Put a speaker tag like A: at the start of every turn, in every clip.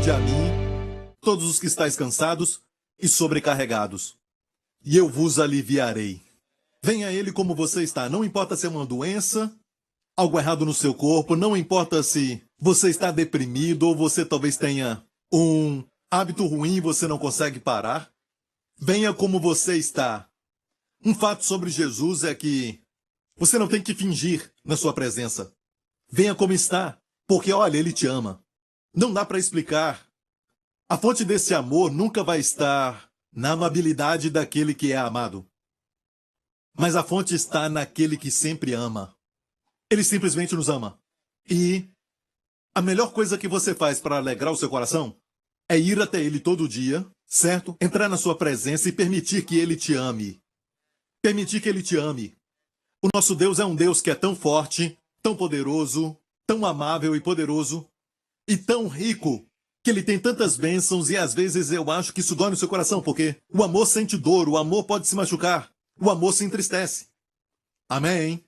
A: Vinde a mim, todos os que estáis cansados e sobrecarregados, e eu vos aliviarei. Venha a ele como você está, não importa se é uma doença, algo errado no seu corpo, não importa se você está deprimido ou você talvez tenha um hábito ruim e você não consegue parar. Venha como você está. Um fato sobre Jesus é que você não tem que fingir na sua presença. Venha como está, porque olha, ele te ama. Não dá para explicar. A fonte desse amor nunca vai estar na amabilidade daquele que é amado. Mas a fonte está naquele que sempre ama. Ele simplesmente nos ama. E a melhor coisa que você faz para alegrar o seu coração é ir até ele todo dia, certo? Entrar na sua presença e permitir que ele te ame. Permitir que ele te ame. O nosso Deus é um Deus que é tão forte, tão poderoso, tão amável e poderoso, e tão rico, que ele tem tantas bênçãos, e às vezes eu acho que isso dói no seu coração, porque o amor sente dor, o amor pode se machucar, o amor se entristece. Amém?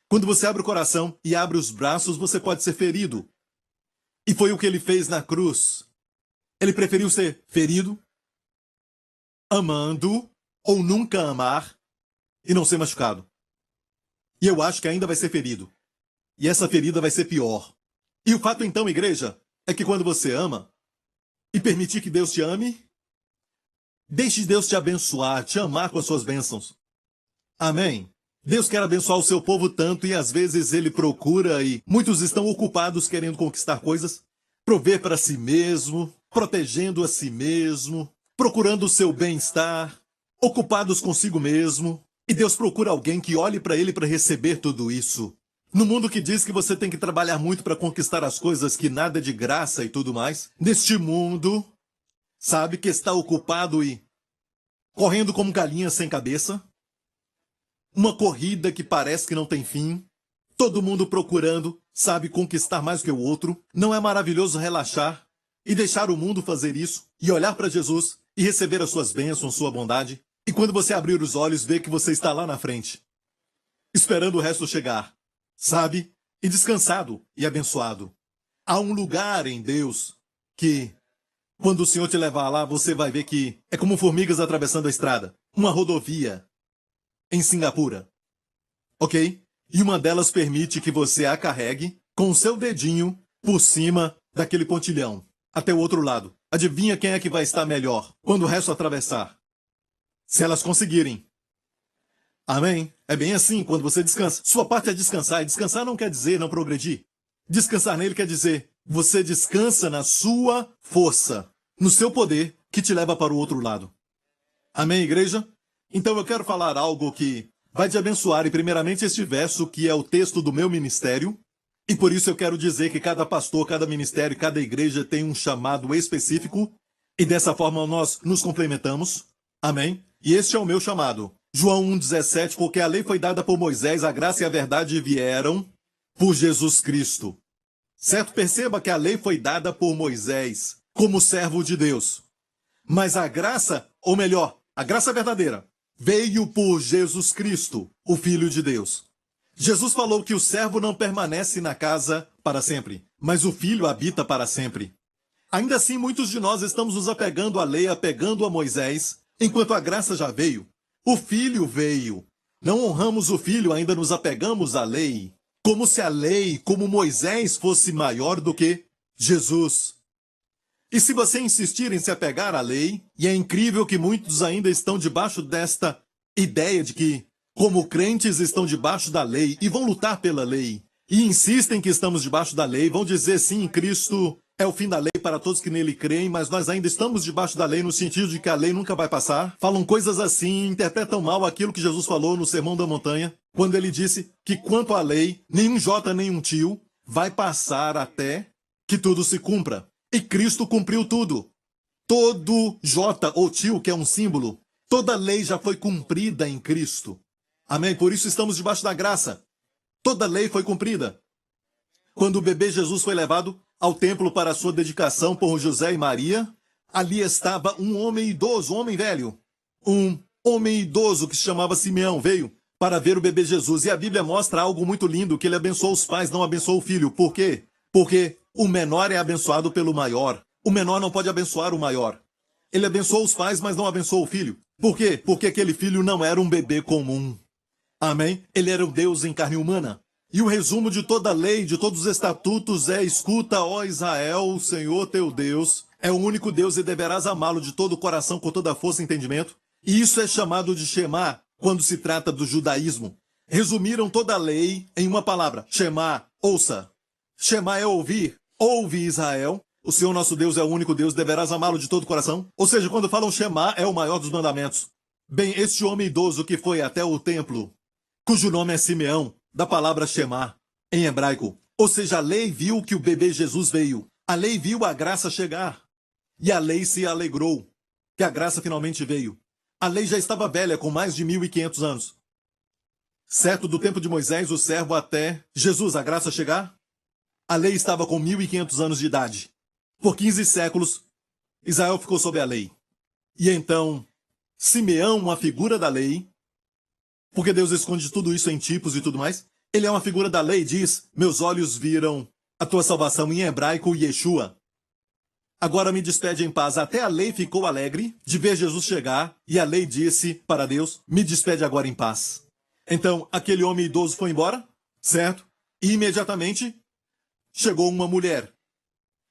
A: Quando você abre o coração e abre os braços, você pode ser ferido. E foi o que ele fez na cruz. Ele preferiu ser ferido, amando, ou nunca amar, e não ser machucado. E eu acho que ainda vai ser ferido. E essa ferida vai ser pior. E o fato então, igreja, é que quando você ama e permitir que Deus te ame, deixe Deus te abençoar, te amar com as suas bênçãos. Amém? Deus quer abençoar o seu povo tanto e às vezes ele procura e muitos estão ocupados querendo conquistar coisas, prover para si mesmo, protegendo a si mesmo, procurando o seu bem-estar, ocupados consigo mesmo. E Deus procura alguém que olhe para ele para receber tudo isso. No mundo que diz que você tem que trabalhar muito para conquistar as coisas, que nada é de graça e tudo mais, neste mundo, sabe, que está ocupado e correndo como galinha sem cabeça, uma corrida que parece que não tem fim, todo mundo procurando, sabe, conquistar mais que o outro. Não é maravilhoso relaxar e deixar o mundo fazer isso e olhar para Jesus e receber as suas bênçãos, sua bondade? E quando você abrir os olhos, ver que você está lá na frente, esperando o resto chegar, sabe? E descansado e abençoado. Há um lugar em Deus que, quando o Senhor te levar lá, você vai ver que é como formigas atravessando a estrada. Uma rodovia em Singapura. Ok? E uma delas permite que você a carregue com o seu dedinho por cima daquele pontilhão, até o outro lado. Adivinha quem é que vai estar melhor quando o resto atravessar? Se elas conseguirem. Amém? É bem assim, quando você descansa. Sua parte é descansar, e descansar não quer dizer não progredir. Descansar nele quer dizer, você descansa na sua força, no seu poder, que te leva para o outro lado. Amém, igreja? Então eu quero falar algo que vai te abençoar, e primeiramente este verso, que é o texto do meu ministério, e por isso eu quero dizer que cada pastor, cada ministério, cada igreja tem um chamado específico, e dessa forma nós nos complementamos. Amém? E este é o meu chamado. João 1,17, porque a lei foi dada por Moisés, a graça e a verdade vieram por Jesus Cristo. Certo? Perceba que a lei foi dada por Moisés, como servo de Deus. Mas a graça, ou melhor, a graça verdadeira, veio por Jesus Cristo, o Filho de Deus. Jesus falou que o servo não permanece na casa para sempre, mas o Filho habita para sempre. Ainda assim, muitos de nós estamos nos apegando à lei, apegando a Moisés, enquanto a graça já veio. O Filho veio. Não honramos o Filho, ainda nos apegamos à lei. Como se a lei, como Moisés, fosse maior do que Jesus. E se você insistir em se apegar à lei, e é incrível que muitos ainda estão debaixo desta ideia de que, como crentes, estão debaixo da lei e vão lutar pela lei, e insistem que estamos debaixo da lei, vão dizer sim, Cristo é o fim da lei para todos que nele creem, mas nós ainda estamos debaixo da lei no sentido de que a lei nunca vai passar. Falam coisas assim, interpretam mal aquilo que Jesus falou no Sermão da Montanha, quando ele disse que quanto à lei, nenhum jota, nenhum tio vai passar até que tudo se cumpra. E Cristo cumpriu tudo. Todo jota ou tio, que é um símbolo, toda lei já foi cumprida em Cristo. Amém? Por isso estamos debaixo da graça. Toda lei foi cumprida. Quando o bebê Jesus foi levado ao templo para a sua dedicação por José e Maria, ali estava um homem idoso, um homem velho. Um homem idoso que se chamava Simeão veio para ver o bebê Jesus. E a Bíblia mostra algo muito lindo, que ele abençoou os pais, não abençoou o filho. Por quê? Porque o menor é abençoado pelo maior. O menor não pode abençoar o maior. Ele abençoou os pais, mas não abençoou o filho. Por quê? Porque aquele filho não era um bebê comum. Amém? Ele era o Deus em carne humana. E o resumo de toda a lei, de todos os estatutos é: escuta, ó Israel, o Senhor teu Deus é o único Deus e deverás amá-lo de todo o coração, com toda a força e entendimento. E isso é chamado de Shema quando se trata do judaísmo. Resumiram toda a lei em uma palavra: Shema, ouça. Shema é ouvir. Ouve, Israel. O Senhor nosso Deus é o único Deus, deverás amá-lo de todo o coração. Ou seja, quando falam Shema, é o maior dos mandamentos. Bem, este homem idoso que foi até o templo, cujo nome é Simeão, da palavra Shema, em hebraico. Ou seja, a lei viu que o bebê Jesus veio. A lei viu a graça chegar. E a lei se alegrou que a graça finalmente veio. A lei já estava velha, com mais de 1.500 anos. Certo, do tempo de Moisés, o servo, até Jesus, a graça chegar, a lei estava com 1.500 anos de idade. Por 15 séculos, Israel ficou sob a lei. E então, Simeão, uma figura da lei, porque Deus esconde tudo isso em tipos e tudo mais, ele é uma figura da lei, diz: meus olhos viram a tua salvação, em hebraico, Yeshua. Agora me despede em paz. Até a lei ficou alegre de ver Jesus chegar, e a lei disse para Deus: me despede agora em paz. Então, aquele homem idoso foi embora, certo? E imediatamente chegou uma mulher,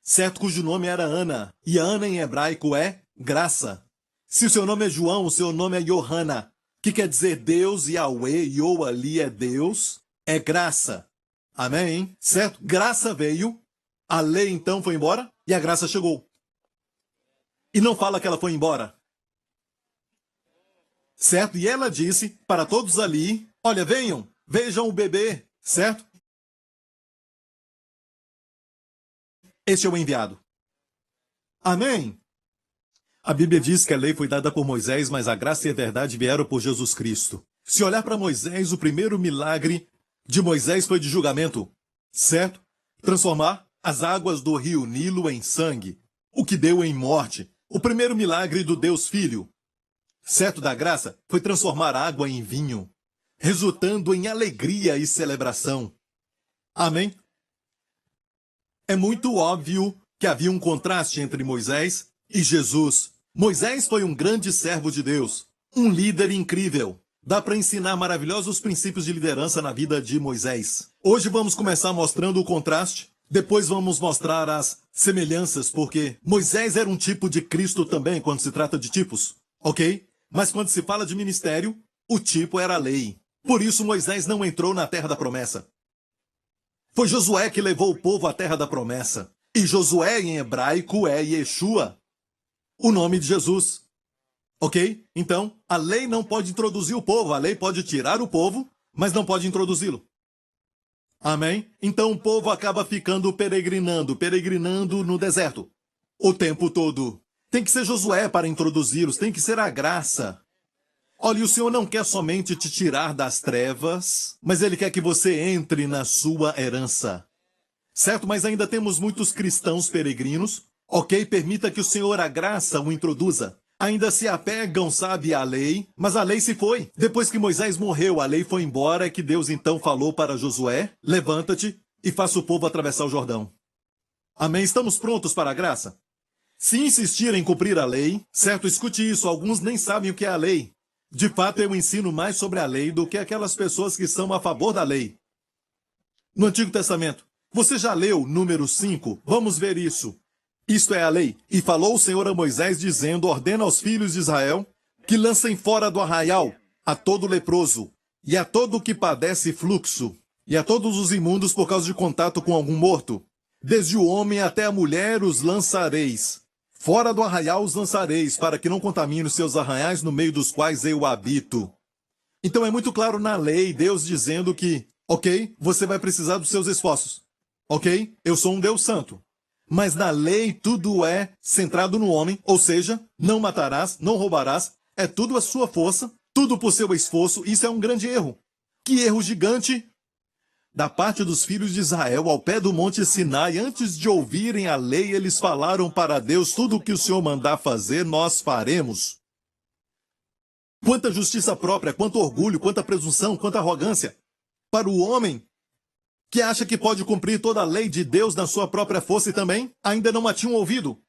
A: certo, cujo nome era Ana. E Ana em hebraico é graça. Se o seu nome é João, o seu nome é Johanna, que quer dizer Deus, Yahweh, Yo ali é Deus, é graça. Amém? Certo? Graça veio, a lei então foi embora e a graça chegou. E não fala que ela foi embora. Certo? E ela disse para todos ali: olha, venham, vejam o bebê, certo? Este é o enviado. Amém? A Bíblia diz que a lei foi dada por Moisés, mas a graça e a verdade vieram por Jesus Cristo. Se olhar para Moisés, o primeiro milagre de Moisés foi de julgamento, certo? Transformar as águas do rio Nilo em sangue, o que deu em morte. O primeiro milagre do Deus Filho, certo, da graça, foi transformar água em vinho, resultando em alegria e celebração. Amém? É muito óbvio que havia um contraste entre Moisés e Jesus. Moisés foi um grande servo de Deus, um líder incrível. Dá para ensinar maravilhosos princípios de liderança na vida de Moisés. Hoje vamos começar mostrando o contraste, depois vamos mostrar as semelhanças, porque Moisés era um tipo de Cristo também quando se trata de tipos, ok? Mas quando se fala de ministério, o tipo era a lei. Por isso Moisés não entrou na terra da promessa. Foi Josué que levou o povo à terra da promessa. E Josué em hebraico é Yeshua, o nome de Jesus. Ok? Então, a lei não pode introduzir o povo. A lei pode tirar o povo, mas não pode introduzi-lo. Amém? Então o povo acaba ficando peregrinando no deserto o tempo todo. Tem que ser Josué para introduzi-los, tem que ser a graça. Olha, o Senhor não quer somente te tirar das trevas, mas Ele quer que você entre na sua herança. Certo? Mas ainda temos muitos cristãos peregrinos. Ok? Permita que o Senhor, a graça, o introduza. Ainda se apegam, sabe, à lei, mas a lei se foi. Depois que Moisés morreu, a lei foi embora, é que Deus então falou para Josué: levanta-te e faça o povo atravessar o Jordão. Amém? Estamos prontos para a graça? Se insistir em cumprir a lei, certo, escute isso, alguns nem sabem o que é a lei. De fato, eu ensino mais sobre a lei do que aquelas pessoas que são a favor da lei. No Antigo Testamento, você já leu número 5? Vamos ver isso. Isto é a lei. E falou o Senhor a Moisés, dizendo: ordena aos filhos de Israel que lancem fora do arraial a todo leproso, e a todo que padece fluxo, e a todos os imundos por causa de contato com algum morto. Desde o homem até a mulher os lançareis. Fora do arraial os lançareis, para que não contamine os seus arraiais no meio dos quais eu habito. Então é muito claro na lei, Deus dizendo que, ok, você vai precisar dos seus esforços. Ok, eu sou um Deus santo. Mas na lei tudo é centrado no homem, ou seja, não matarás, não roubarás, é tudo a sua força, tudo por seu esforço. Isso é um grande erro. Que erro gigante! Da parte dos filhos de Israel, ao pé do monte Sinai, antes de ouvirem a lei, eles falaram para Deus: tudo o que o Senhor mandar fazer, nós faremos. Quanta justiça própria, quanto orgulho, quanta presunção, quanta arrogância. Para o homem que acha que pode cumprir toda a lei de Deus na sua própria força e também ainda não a tinham ouvido.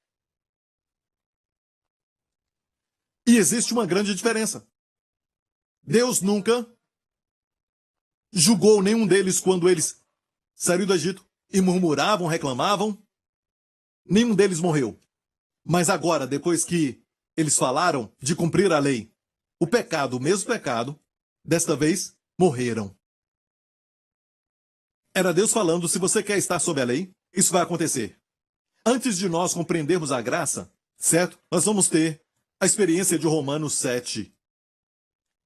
A: E existe uma grande diferença. Deus nunca julgou nenhum deles quando eles saíram do Egito e murmuravam, reclamavam. Nenhum deles morreu. Mas agora, depois que eles falaram de cumprir a lei, o pecado, o mesmo pecado, desta vez morreram. Era Deus falando, se você quer estar sob a lei, isso vai acontecer. Antes de nós compreendermos a graça, certo? Nós vamos ter a experiência de Romanos 7.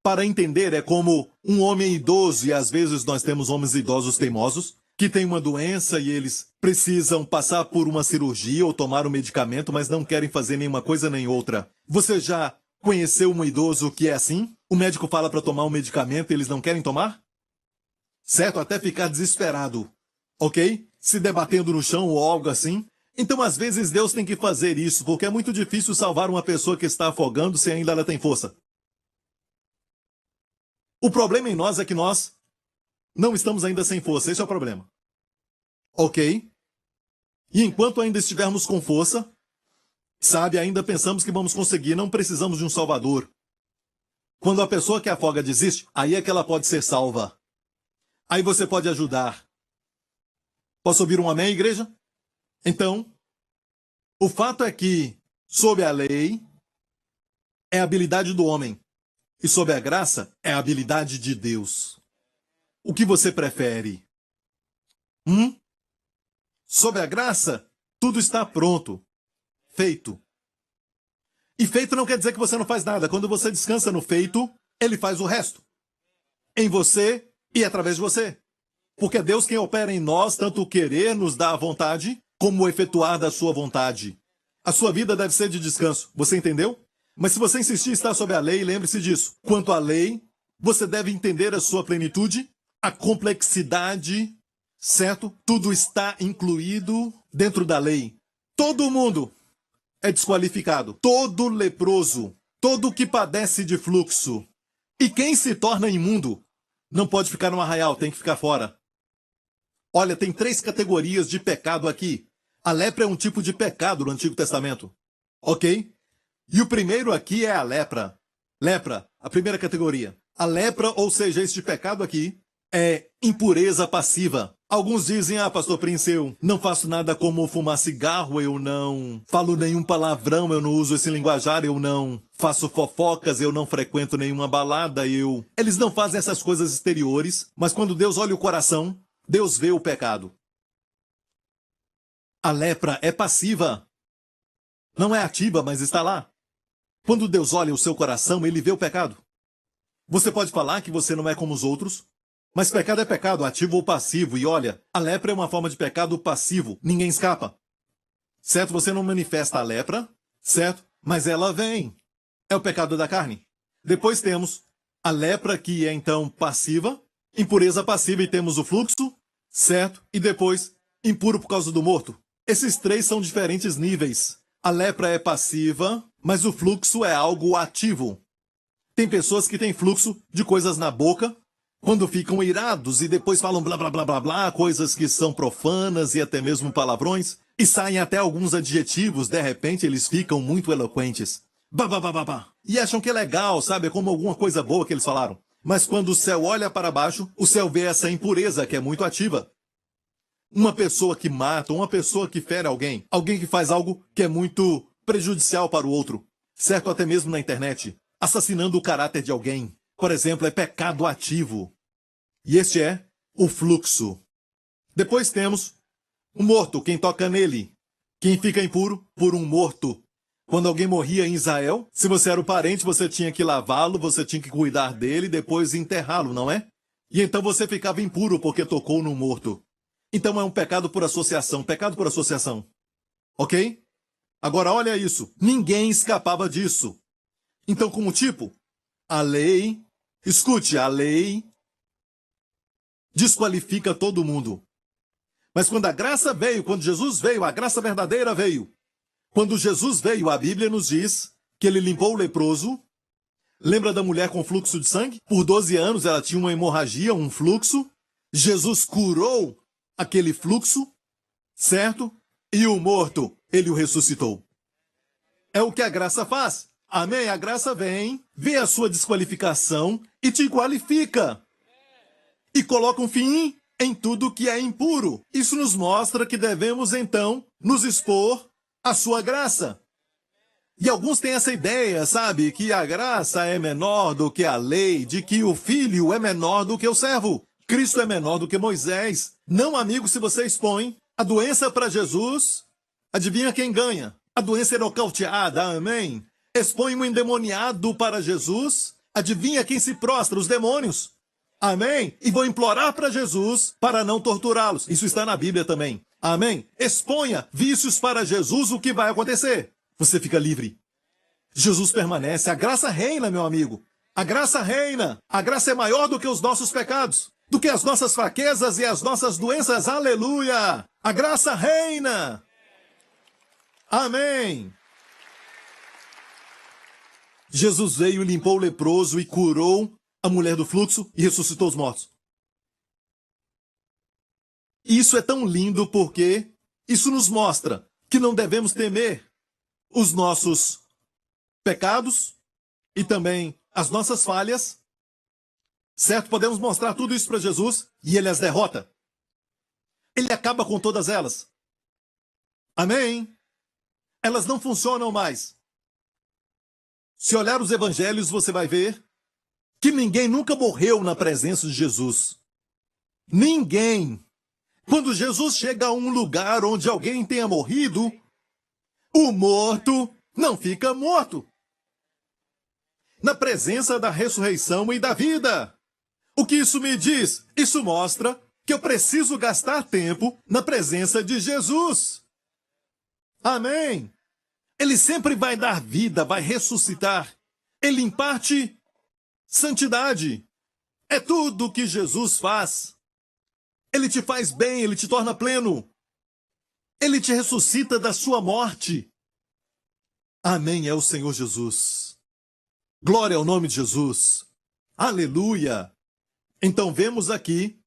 A: Para entender, é como um homem idoso, e às vezes nós temos homens idosos teimosos, que têm uma doença e eles precisam passar por uma cirurgia ou tomar um medicamento, mas não querem fazer nenhuma coisa nem outra. Você já conheceu um idoso que é assim? O médico fala para tomar um medicamento e eles não querem tomar? Certo? Até ficar desesperado, ok? Se debatendo no chão ou algo assim. Então, às vezes, Deus tem que fazer isso, porque é muito difícil salvar uma pessoa que está afogando se ainda ela tem força. O problema em nós é que nós não estamos ainda sem força, esse é o problema. Ok? E enquanto ainda estivermos com força, sabe, ainda pensamos que vamos conseguir, não precisamos de um salvador. Quando a pessoa que afoga desiste, aí é que ela pode ser salva. Aí você pode ajudar. Posso ouvir um amém, igreja? Então, o fato é que, sob a lei, é a habilidade do homem. E sob a graça, é a habilidade de Deus. O que você prefere? Sob a graça, tudo está pronto. Feito. E feito não quer dizer que você não faz nada. Quando você descansa no feito, ele faz o resto. Em você e através de você. Porque é Deus quem opera em nós, tanto o querer nos dá a vontade, como o efetuar da sua vontade. A sua vida deve ser de descanso. Você entendeu? Mas se você insistir em estar sob a lei, lembre-se disso. Quanto à lei, você deve entender a sua plenitude, a complexidade, certo? Tudo está incluído dentro da lei. Todo mundo é desqualificado. Todo leproso, todo que padece de fluxo. E quem se torna imundo não pode ficar no arraial, tem que ficar fora. Olha, tem 3 categorias de pecado aqui. A lepra é um tipo de pecado no Antigo Testamento. Ok? E o primeiro aqui é a lepra. Lepra, a primeira categoria. A lepra, ou seja, este pecado aqui, é impureza passiva. Alguns dizem, pastor Prince, eu não faço nada como fumar cigarro, eu não falo nenhum palavrão, eu não uso esse linguajar, eu não faço fofocas, eu não frequento nenhuma balada, Eles não fazem essas coisas exteriores, mas quando Deus olha o coração, Deus vê o pecado. A lepra é passiva. Não é ativa, mas está lá. Quando Deus olha o seu coração, ele vê o pecado. Você pode falar que você não é como os outros, mas pecado é pecado, ativo ou passivo. E olha, a lepra é uma forma de pecado passivo. Ninguém escapa. Certo? Você não manifesta a lepra, certo? Mas ela vem. É o pecado da carne. Depois temos a lepra, que é então passiva, impureza passiva, e temos o fluxo, certo? E depois, impuro por causa do morto. Esses 3 são diferentes níveis. A lepra é passiva, mas o fluxo é algo ativo. Tem pessoas que têm fluxo de coisas na boca, quando ficam irados e depois falam blá blá blá blá blá, coisas que são profanas e até mesmo palavrões, e saem até alguns adjetivos, de repente eles ficam muito eloquentes. Bah. E acham que é legal, sabe? É como alguma coisa boa que eles falaram. Mas quando o céu olha para baixo, o céu vê essa impureza que é muito ativa. Uma pessoa que mata, uma pessoa que fere alguém, alguém que faz algo que é muito prejudicial para o outro, certo? Até mesmo na internet, assassinando o caráter de alguém, por exemplo, é pecado ativo. E este é o fluxo. Depois temos o morto, quem toca nele. Quem fica impuro por um morto. Quando alguém morria em Israel, se você era o parente, você tinha que lavá-lo, você tinha que cuidar dele e depois enterrá-lo, não é? E então você ficava impuro porque tocou num morto. Então é um pecado por associação, pecado por associação. Ok? Agora olha isso, ninguém escapava disso. Então, como tipo, a lei, escute, a lei desqualifica todo mundo. Mas quando a graça veio, quando Jesus veio, a graça verdadeira veio. Quando Jesus veio, a Bíblia nos diz que ele limpou o leproso. Lembra da mulher com fluxo de sangue? Por 12 anos ela tinha uma hemorragia, um fluxo. Jesus curou aquele fluxo, certo? E o morto, ele o ressuscitou. É o que a graça faz. Amém? A graça vem, vê a sua desqualificação e te qualifica. E coloca um fim em tudo que é impuro. Isso nos mostra que devemos, então, nos expor à sua graça. E alguns têm essa ideia, sabe, que a graça é menor do que a lei, de que o filho é menor do que o servo. Cristo é menor do que Moisés. Não, amigo, se você expõe a doença para Jesus, adivinha quem ganha? A doença é nocauteada, amém? Expõe um endemoniado para Jesus, adivinha quem se prostra? Os demônios. Amém? E vou implorar para Jesus para não torturá-los. Isso está na Bíblia também. Amém? Exponha vícios para Jesus, o que vai acontecer? Você fica livre. Jesus permanece. A graça reina, meu amigo. A graça reina. A graça é maior do que os nossos pecados, do que as nossas fraquezas e as nossas doenças. Aleluia! A graça reina. Amém. Jesus veio e limpou o leproso e curou a mulher do fluxo e ressuscitou os mortos. E isso é tão lindo porque isso nos mostra que não devemos temer os nossos pecados e também as nossas falhas, certo? Podemos mostrar tudo isso para Jesus e ele as derrota. Ele acaba com todas elas. Amém? Elas não funcionam mais. Se olhar os evangelhos, você vai ver que ninguém nunca morreu na presença de Jesus. Ninguém. Quando Jesus chega a um lugar onde alguém tenha morrido, o morto não fica morto. Na presença da ressurreição e da vida. O que isso me diz? Isso mostra que eu preciso gastar tempo na presença de Jesus. Amém. Ele sempre vai dar vida, vai ressuscitar. Ele imparte santidade. É tudo o que Jesus faz. Ele te faz bem, ele te torna pleno. Ele te ressuscita da sua morte. Amém, é o Senhor Jesus. Glória ao nome de Jesus. Aleluia. Então vemos aqui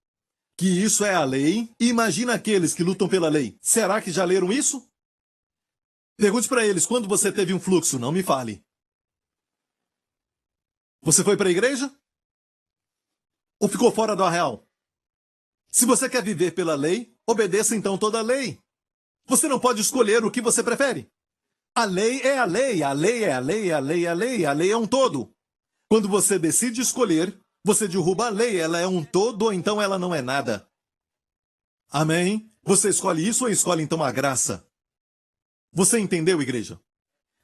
A: que isso é a lei. E imagina aqueles que lutam pela lei. Será que já leram isso? Pergunte para eles, quando você teve um fluxo? Não me fale. Você foi para a igreja? Ou ficou fora do arraial? Se você quer viver pela lei, obedeça então toda a lei. Você não pode escolher o que você prefere. A lei é a lei, a lei é a lei, a lei é a lei, a lei é um todo. Quando você decide escolher, você derruba a lei, ela é um todo ou então ela não é nada. Amém? Você escolhe isso ou escolhe então a graça? Você entendeu, igreja?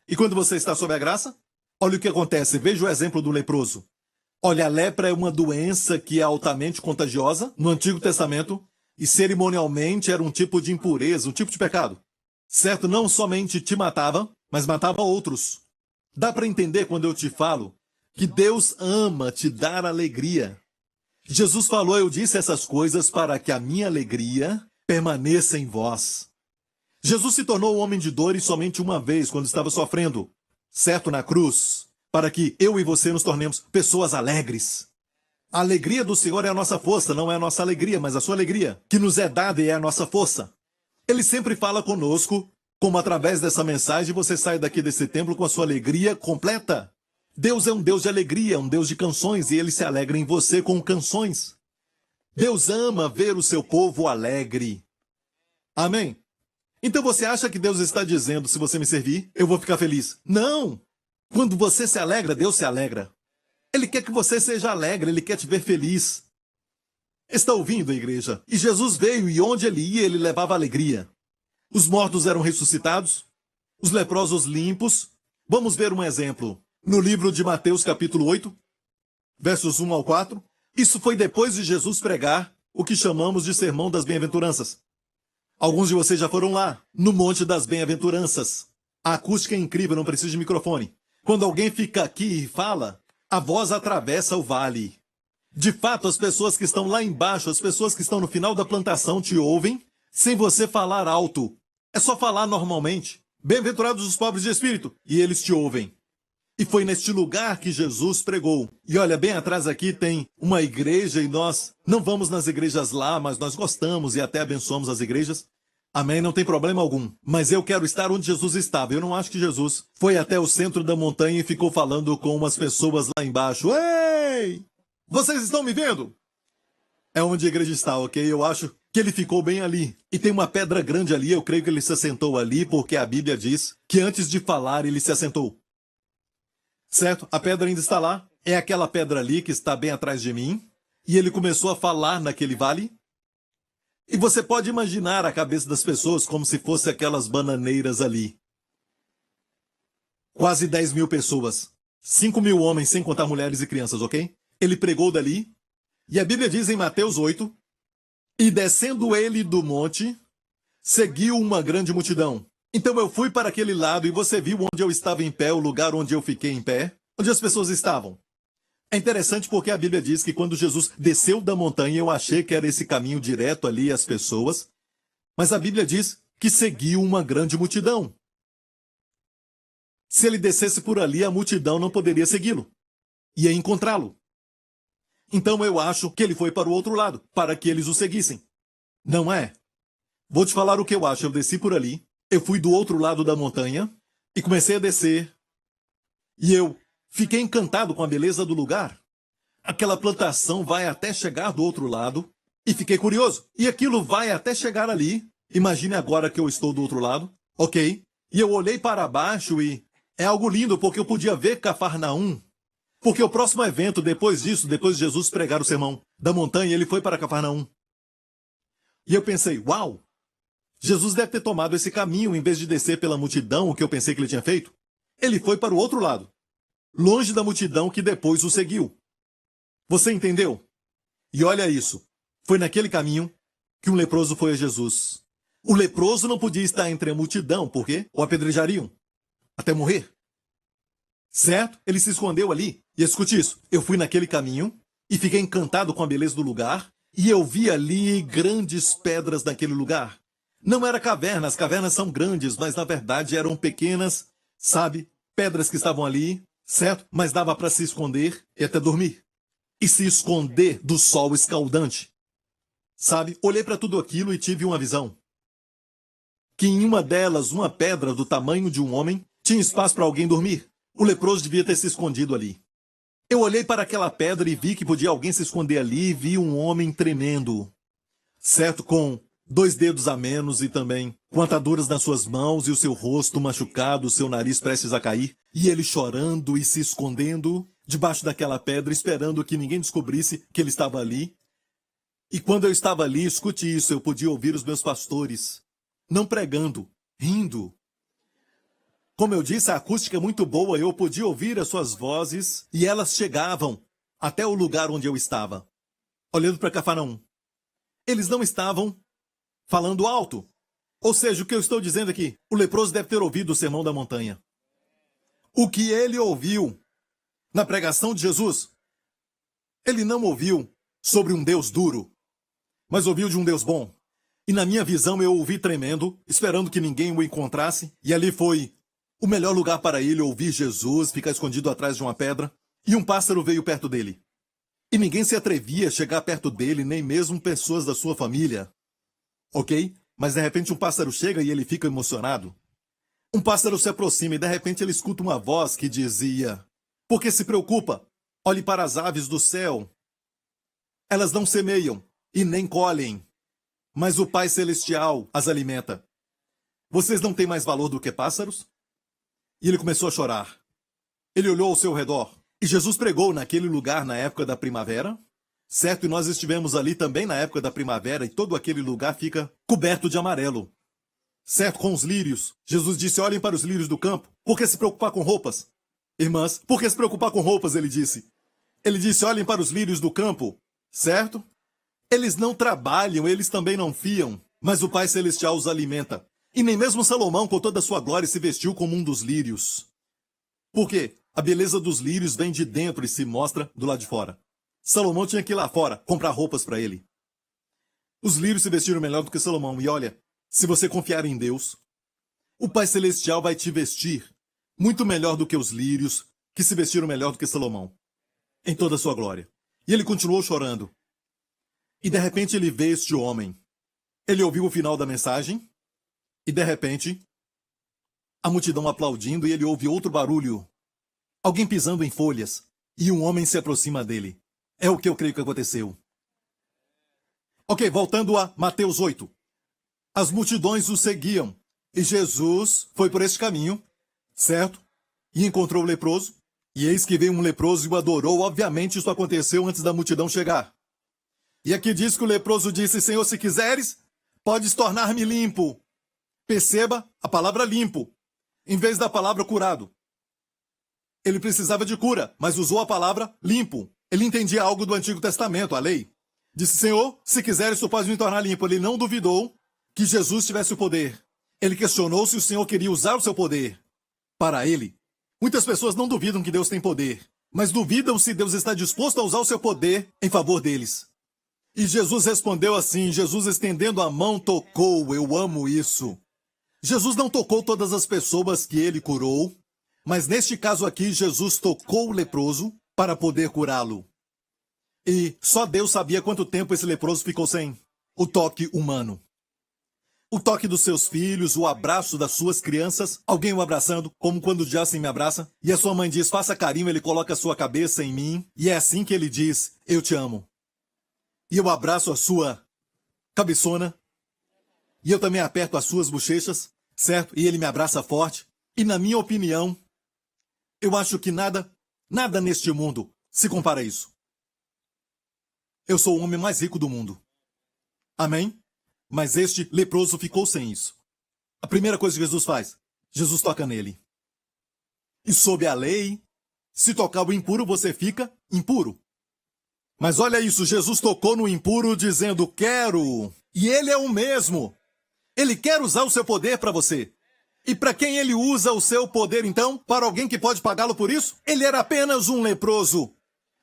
A: E quando você está sob a graça, olha o que acontece. Veja o exemplo do leproso. Olha, a lepra é uma doença que é altamente contagiosa no Antigo Testamento e cerimonialmente era um tipo de impureza, um tipo de pecado. Certo? Não somente te matava, mas matava outros. Dá para entender quando eu te falo que Deus ama te dar alegria. Jesus falou, eu disse essas coisas para que a minha alegria permaneça em vós. Jesus se tornou um homem de dores somente uma vez, quando estava sofrendo, certo, na cruz, para que eu e você nos tornemos pessoas alegres. A alegria do Senhor é a nossa força, não é a nossa alegria, mas a sua alegria, que nos é dada e é a nossa força. Ele sempre fala conosco, como através dessa mensagem você sai daqui desse templo com a sua alegria completa. Deus é um Deus de alegria, um Deus de canções, e Ele se alegra em você com canções. Deus ama ver o seu povo alegre. Amém? Então você acha que Deus está dizendo, se você me servir, eu vou ficar feliz? Não! Quando você se alegra, Deus se alegra. Ele quer que você seja alegre, Ele quer te ver feliz. Está ouvindo, igreja? E Jesus veio e onde Ele ia, Ele levava alegria. Os mortos eram ressuscitados, os leprosos limpos. Vamos ver um exemplo. No livro de Mateus, capítulo 8, versos 1 ao 4. Isso foi depois de Jesus pregar o que chamamos de Sermão das Bem-aventuranças. Alguns de vocês já foram lá, no Monte das Bem-aventuranças. A acústica é incrível, não precisa de microfone. Quando alguém fica aqui e fala, a voz atravessa o vale. De fato, as pessoas que estão lá embaixo, as pessoas que estão no final da plantação te ouvem sem você falar alto. É só falar normalmente. Bem-aventurados os pobres de espírito, e eles te ouvem. E foi neste lugar que Jesus pregou. E olha, bem atrás aqui tem uma igreja e nós não vamos nas igrejas lá, mas nós gostamos e até abençoamos as igrejas. Amém, não tem problema algum. Mas eu quero estar onde Jesus estava. Eu não acho que Jesus foi até o centro da montanha e ficou falando com umas pessoas lá embaixo. Ei! Vocês estão me vendo? É onde a igreja está, ok? Eu acho que ele ficou bem ali. E tem uma pedra grande ali, eu creio que ele se assentou ali, porque a Bíblia diz que antes de falar ele se assentou. Certo? A pedra ainda está lá. É aquela pedra ali que está bem atrás de mim. E ele começou a falar naquele vale. E você pode imaginar a cabeça das pessoas como se fosse aquelas bananeiras ali. Quase 10 mil pessoas. 5 mil homens, sem contar mulheres e crianças, ok? Ele pregou dali. E a Bíblia diz em Mateus 8, e descendo ele do monte, seguiu uma grande multidão. Então eu fui para aquele lado e você viu onde eu estava em pé, o lugar onde eu fiquei em pé, onde as pessoas estavam. É interessante porque a Bíblia diz que quando Jesus desceu da montanha, eu achei que era esse caminho direto ali as pessoas, mas a Bíblia diz que seguiu uma grande multidão. Se ele descesse por ali, a multidão não poderia segui-lo. Ia encontrá-lo. Então eu acho que ele foi para o outro lado, para que eles o seguissem. Não é? Vou te falar o que eu acho. Eu desci por ali, eu fui do outro lado da montanha e comecei a descer. E eu fiquei encantado com a beleza do lugar. Aquela plantação vai até chegar do outro lado e fiquei curioso. E aquilo vai até chegar ali. Imagine agora que eu estou do outro lado, ok? E eu olhei para baixo e é algo lindo porque eu podia ver Cafarnaum. Porque o próximo evento, depois disso, depois de Jesus pregar o sermão da montanha, ele foi para Cafarnaum. E eu pensei, uau! Jesus deve ter tomado esse caminho em vez de descer pela multidão, o que eu pensei que ele tinha feito. Ele foi para o outro lado, longe da multidão que depois o seguiu. Você entendeu? E olha isso. Foi naquele caminho que um leproso foi a Jesus. O leproso não podia estar entre a multidão, porque o apedrejariam até morrer. Certo? Ele se escondeu ali. E escute isso. Eu fui naquele caminho e fiquei encantado com a beleza do lugar. E eu vi ali grandes pedras naquele lugar. Não era cavernas. Cavernas são grandes, mas na verdade eram pequenas, sabe? Pedras que estavam ali, certo? Mas dava para se esconder e até dormir. E se esconder do sol escaldante. Sabe? Olhei para tudo aquilo e tive uma visão. Que em uma delas, uma pedra do tamanho de um homem, tinha espaço para alguém dormir. O leproso devia ter se escondido ali. Eu olhei para aquela pedra e vi que podia alguém se esconder ali e vi um homem tremendo. Certo? Com 2 dedos a menos e também com ataduras nas suas mãos e o seu rosto machucado, o seu nariz prestes a cair. E ele chorando e se escondendo debaixo daquela pedra, esperando que ninguém descobrisse que ele estava ali. E quando eu estava ali, escute isso, eu podia ouvir os meus pastores, não pregando, rindo. Como eu disse, a acústica é muito boa, eu podia ouvir as suas vozes e elas chegavam até o lugar onde eu estava, olhando para Cafarnaum. Eles não estavam falando alto. Ou seja, o que eu estou dizendo aqui, o leproso deve ter ouvido o sermão da montanha. O que ele ouviu na pregação de Jesus, ele não ouviu sobre um Deus duro, mas ouviu de um Deus bom. E na minha visão eu ouvi tremendo, esperando que ninguém o encontrasse, e ali foi o melhor lugar para ele ouvir Jesus, ficar escondido atrás de uma pedra, e um pássaro veio perto dele. E ninguém se atrevia a chegar perto dele, nem mesmo pessoas da sua família. Ok? Mas de repente um pássaro chega e ele fica emocionado. Um pássaro se aproxima e de repente ele escuta uma voz que dizia: "Por que se preocupa? Olhe para as aves do céu. Elas não semeiam e nem colhem, mas o Pai Celestial as alimenta. Vocês não têm mais valor do que pássaros?" E ele começou a chorar. Ele olhou ao seu redor. E Jesus pregou naquele lugar na época da primavera, certo? E nós estivemos ali também na época da primavera, e todo aquele lugar fica coberto de amarelo, certo? Com os lírios. Jesus disse: "Olhem para os lírios do campo. Por que se preocupar com roupas?" Irmãs, por que se preocupar com roupas, ele disse. Ele disse: "Olhem para os lírios do campo", certo? Eles não trabalham, eles também não fiam, mas o Pai Celestial os alimenta. E nem mesmo Salomão, com toda a sua glória, se vestiu como um dos lírios. Por quê? A beleza dos lírios vem de dentro e se mostra do lado de fora. Salomão tinha que ir lá fora comprar roupas para ele. Os lírios se vestiram melhor do que Salomão. E olha, se você confiar em Deus, o Pai Celestial vai te vestir muito melhor do que os lírios, que se vestiram melhor do que Salomão, em toda a sua glória. E ele continuou chorando. E de repente ele vê este homem. Ele ouviu o final da mensagem, E de repente, a multidão aplaudindo e ele ouve outro barulho. Alguém pisando em folhas. E um homem se aproxima dele. É o que eu creio que aconteceu. Ok, voltando a Mateus 8. As multidões o seguiam. E Jesus foi por este caminho, certo? E encontrou o leproso. E eis que veio um leproso e o adorou. Obviamente isso aconteceu antes da multidão chegar. E aqui diz que o leproso disse: Senhor, se quiseres, podes tornar-me limpo. Perceba a palavra limpo, em vez da palavra curado. Ele precisava de cura, mas usou a palavra limpo. Ele entendia algo do Antigo Testamento, a lei. Disse: Senhor, se quiseres, tu podes me tornar limpo. Ele não duvidou que Jesus tivesse o poder. Ele questionou se o Senhor queria usar o seu poder para ele. Muitas pessoas não duvidam que Deus tem poder, mas duvidam se Deus está disposto a usar o seu poder em favor deles. E Jesus respondeu assim, Jesus estendendo a mão tocou. Eu amo isso. Jesus não tocou todas as pessoas que ele curou, mas neste caso aqui, Jesus tocou o leproso para poder curá-lo. E só Deus sabia quanto tempo esse leproso ficou sem o toque humano. O toque dos seus filhos, o abraço das suas crianças, alguém o abraçando, como quando o Justin me abraça, e a sua mãe diz, faça carinho, ele coloca a sua cabeça em mim, e é assim que ele diz, eu te amo. E eu abraço a sua cabeçona, e eu também aperto as suas bochechas, certo? E ele me abraça forte. E na minha opinião, eu acho que nada neste mundo se compara a isso. Eu sou o homem mais rico do mundo. Amém? Mas este leproso ficou sem isso. A primeira coisa que Jesus faz, Jesus toca nele. E sob a lei, se tocar o impuro, você fica impuro. Mas olha isso, Jesus tocou no impuro dizendo, quero. E ele é o mesmo. Ele quer usar o seu poder para você. E para quem ele usa o seu poder, então? Para alguém que pode pagá-lo por isso? Ele era apenas um leproso.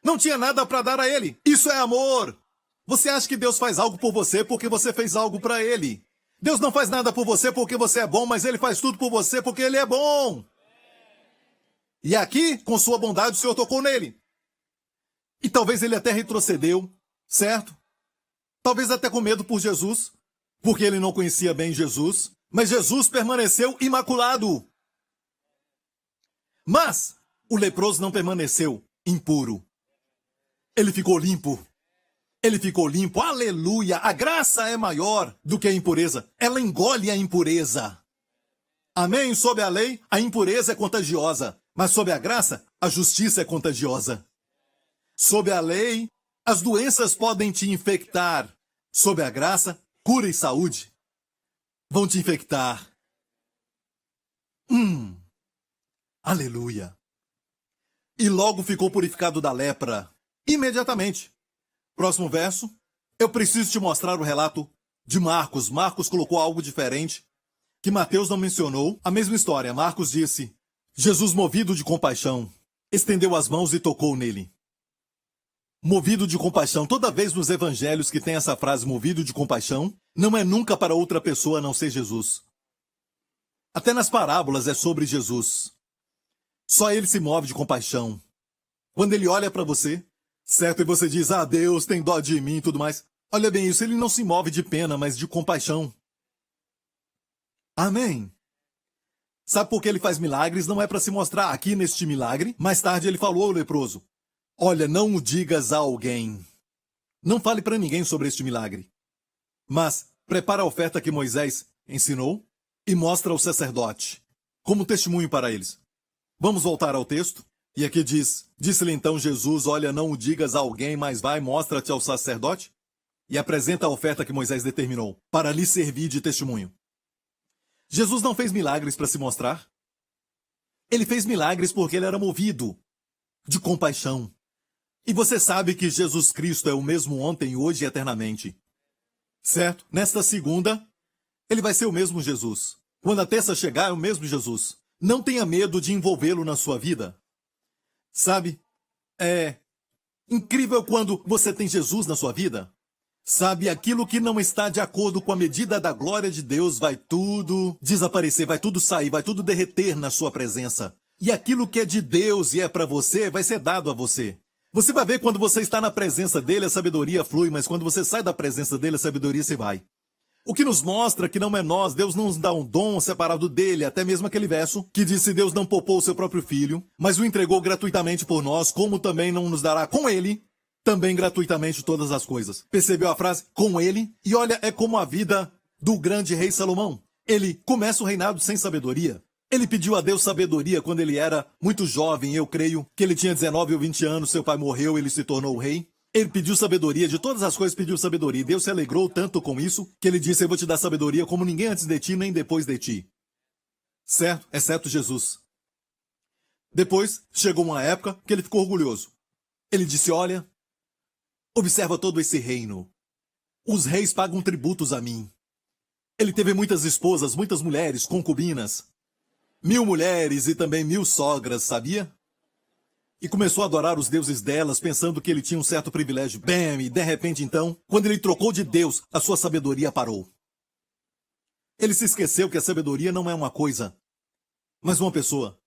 A: Não tinha nada para dar a ele. Isso é amor. Você acha que Deus faz algo por você porque você fez algo para ele. Deus não faz nada por você porque você é bom, mas ele faz tudo por você porque ele é bom. E aqui, com sua bondade, o Senhor tocou nele. E talvez ele até retrocedeu, certo? Talvez até com medo por Jesus, porque ele não conhecia bem Jesus. Mas Jesus permaneceu imaculado. Mas o leproso não permaneceu impuro. Ele ficou limpo. Ele ficou limpo. Aleluia! A graça é maior do que a impureza. Ela engole a impureza. Amém? Sob a lei, a impureza é contagiosa. Mas sob a graça, a justiça é contagiosa. Sob a lei, as doenças podem te infectar. Sob a graça, cura e saúde vão te infectar. Aleluia. E logo ficou purificado da lepra. Imediatamente. Próximo verso. Eu preciso te mostrar o relato de Marcos. Marcos colocou algo diferente que Mateus não mencionou. A mesma história. Marcos disse, Jesus, movido de compaixão, estendeu as mãos e tocou nele. Movido de compaixão. Toda vez nos evangelhos que tem essa frase movido de compaixão, não é nunca para outra pessoa a não ser Jesus. Até nas parábolas é sobre Jesus. Só ele se move de compaixão. Quando ele olha para você, certo? E você diz, Deus tem dó de mim e tudo mais. Olha bem isso, ele não se move de pena, mas de compaixão. Amém. Sabe por que ele faz milagres? Não é para se mostrar aqui neste milagre. Mais tarde ele falou ao leproso, olha, não o digas a alguém. Não fale para ninguém sobre este milagre. Mas prepara a oferta que Moisés ensinou e mostra ao sacerdote, como testemunho para eles. Vamos voltar ao texto? E aqui diz, disse-lhe então Jesus, olha, não o digas a alguém, mas vai, mostra-te ao sacerdote e apresenta a oferta que Moisés determinou, para lhe servir de testemunho. Jesus não fez milagres para se mostrar. Ele fez milagres porque ele era movido de compaixão. E você sabe que Jesus Cristo é o mesmo ontem, hoje e eternamente. Certo? Nesta segunda, ele vai ser o mesmo Jesus. Quando a terça chegar, é o mesmo Jesus. Não tenha medo de envolvê-lo na sua vida. Sabe? É incrível quando você tem Jesus na sua vida. Sabe, aquilo que não está de acordo com a medida da glória de Deus vai tudo desaparecer, vai tudo sair, vai tudo derreter na sua presença. E aquilo que é de Deus e é para você, vai ser dado a você. Você vai ver quando você está na presença dele, a sabedoria flui, mas quando você sai da presença dele, a sabedoria se vai. O que nos mostra que não é nós, Deus não nos dá um dom separado dele, até mesmo aquele verso que diz que Deus não poupou o seu próprio filho, mas o entregou gratuitamente por nós, como também não nos dará com ele também gratuitamente todas as coisas. Percebeu a frase? Com ele? E olha, é como a vida do grande rei Salomão. Ele começa o reinado sem sabedoria. Ele pediu a Deus sabedoria quando ele era muito jovem, eu creio que ele tinha 19 ou 20 anos, seu pai morreu, ele se tornou rei. Ele pediu sabedoria, de todas as coisas pediu sabedoria. Deus se alegrou tanto com isso, que ele disse, eu vou te dar sabedoria como ninguém antes de ti, nem depois de ti. Certo? Exceto Jesus. Depois, chegou uma época que ele ficou orgulhoso. Ele disse, olha, observa todo esse reino. Os reis pagam tributos a mim. Ele teve muitas esposas, muitas mulheres, concubinas. 1000 mulheres e também 1000 sogras, sabia? E começou a adorar os deuses delas, pensando que ele tinha um certo privilégio. Bem, e de repente então, quando ele trocou de Deus, a sua sabedoria parou. Ele se esqueceu que a sabedoria não é uma coisa, mas uma pessoa.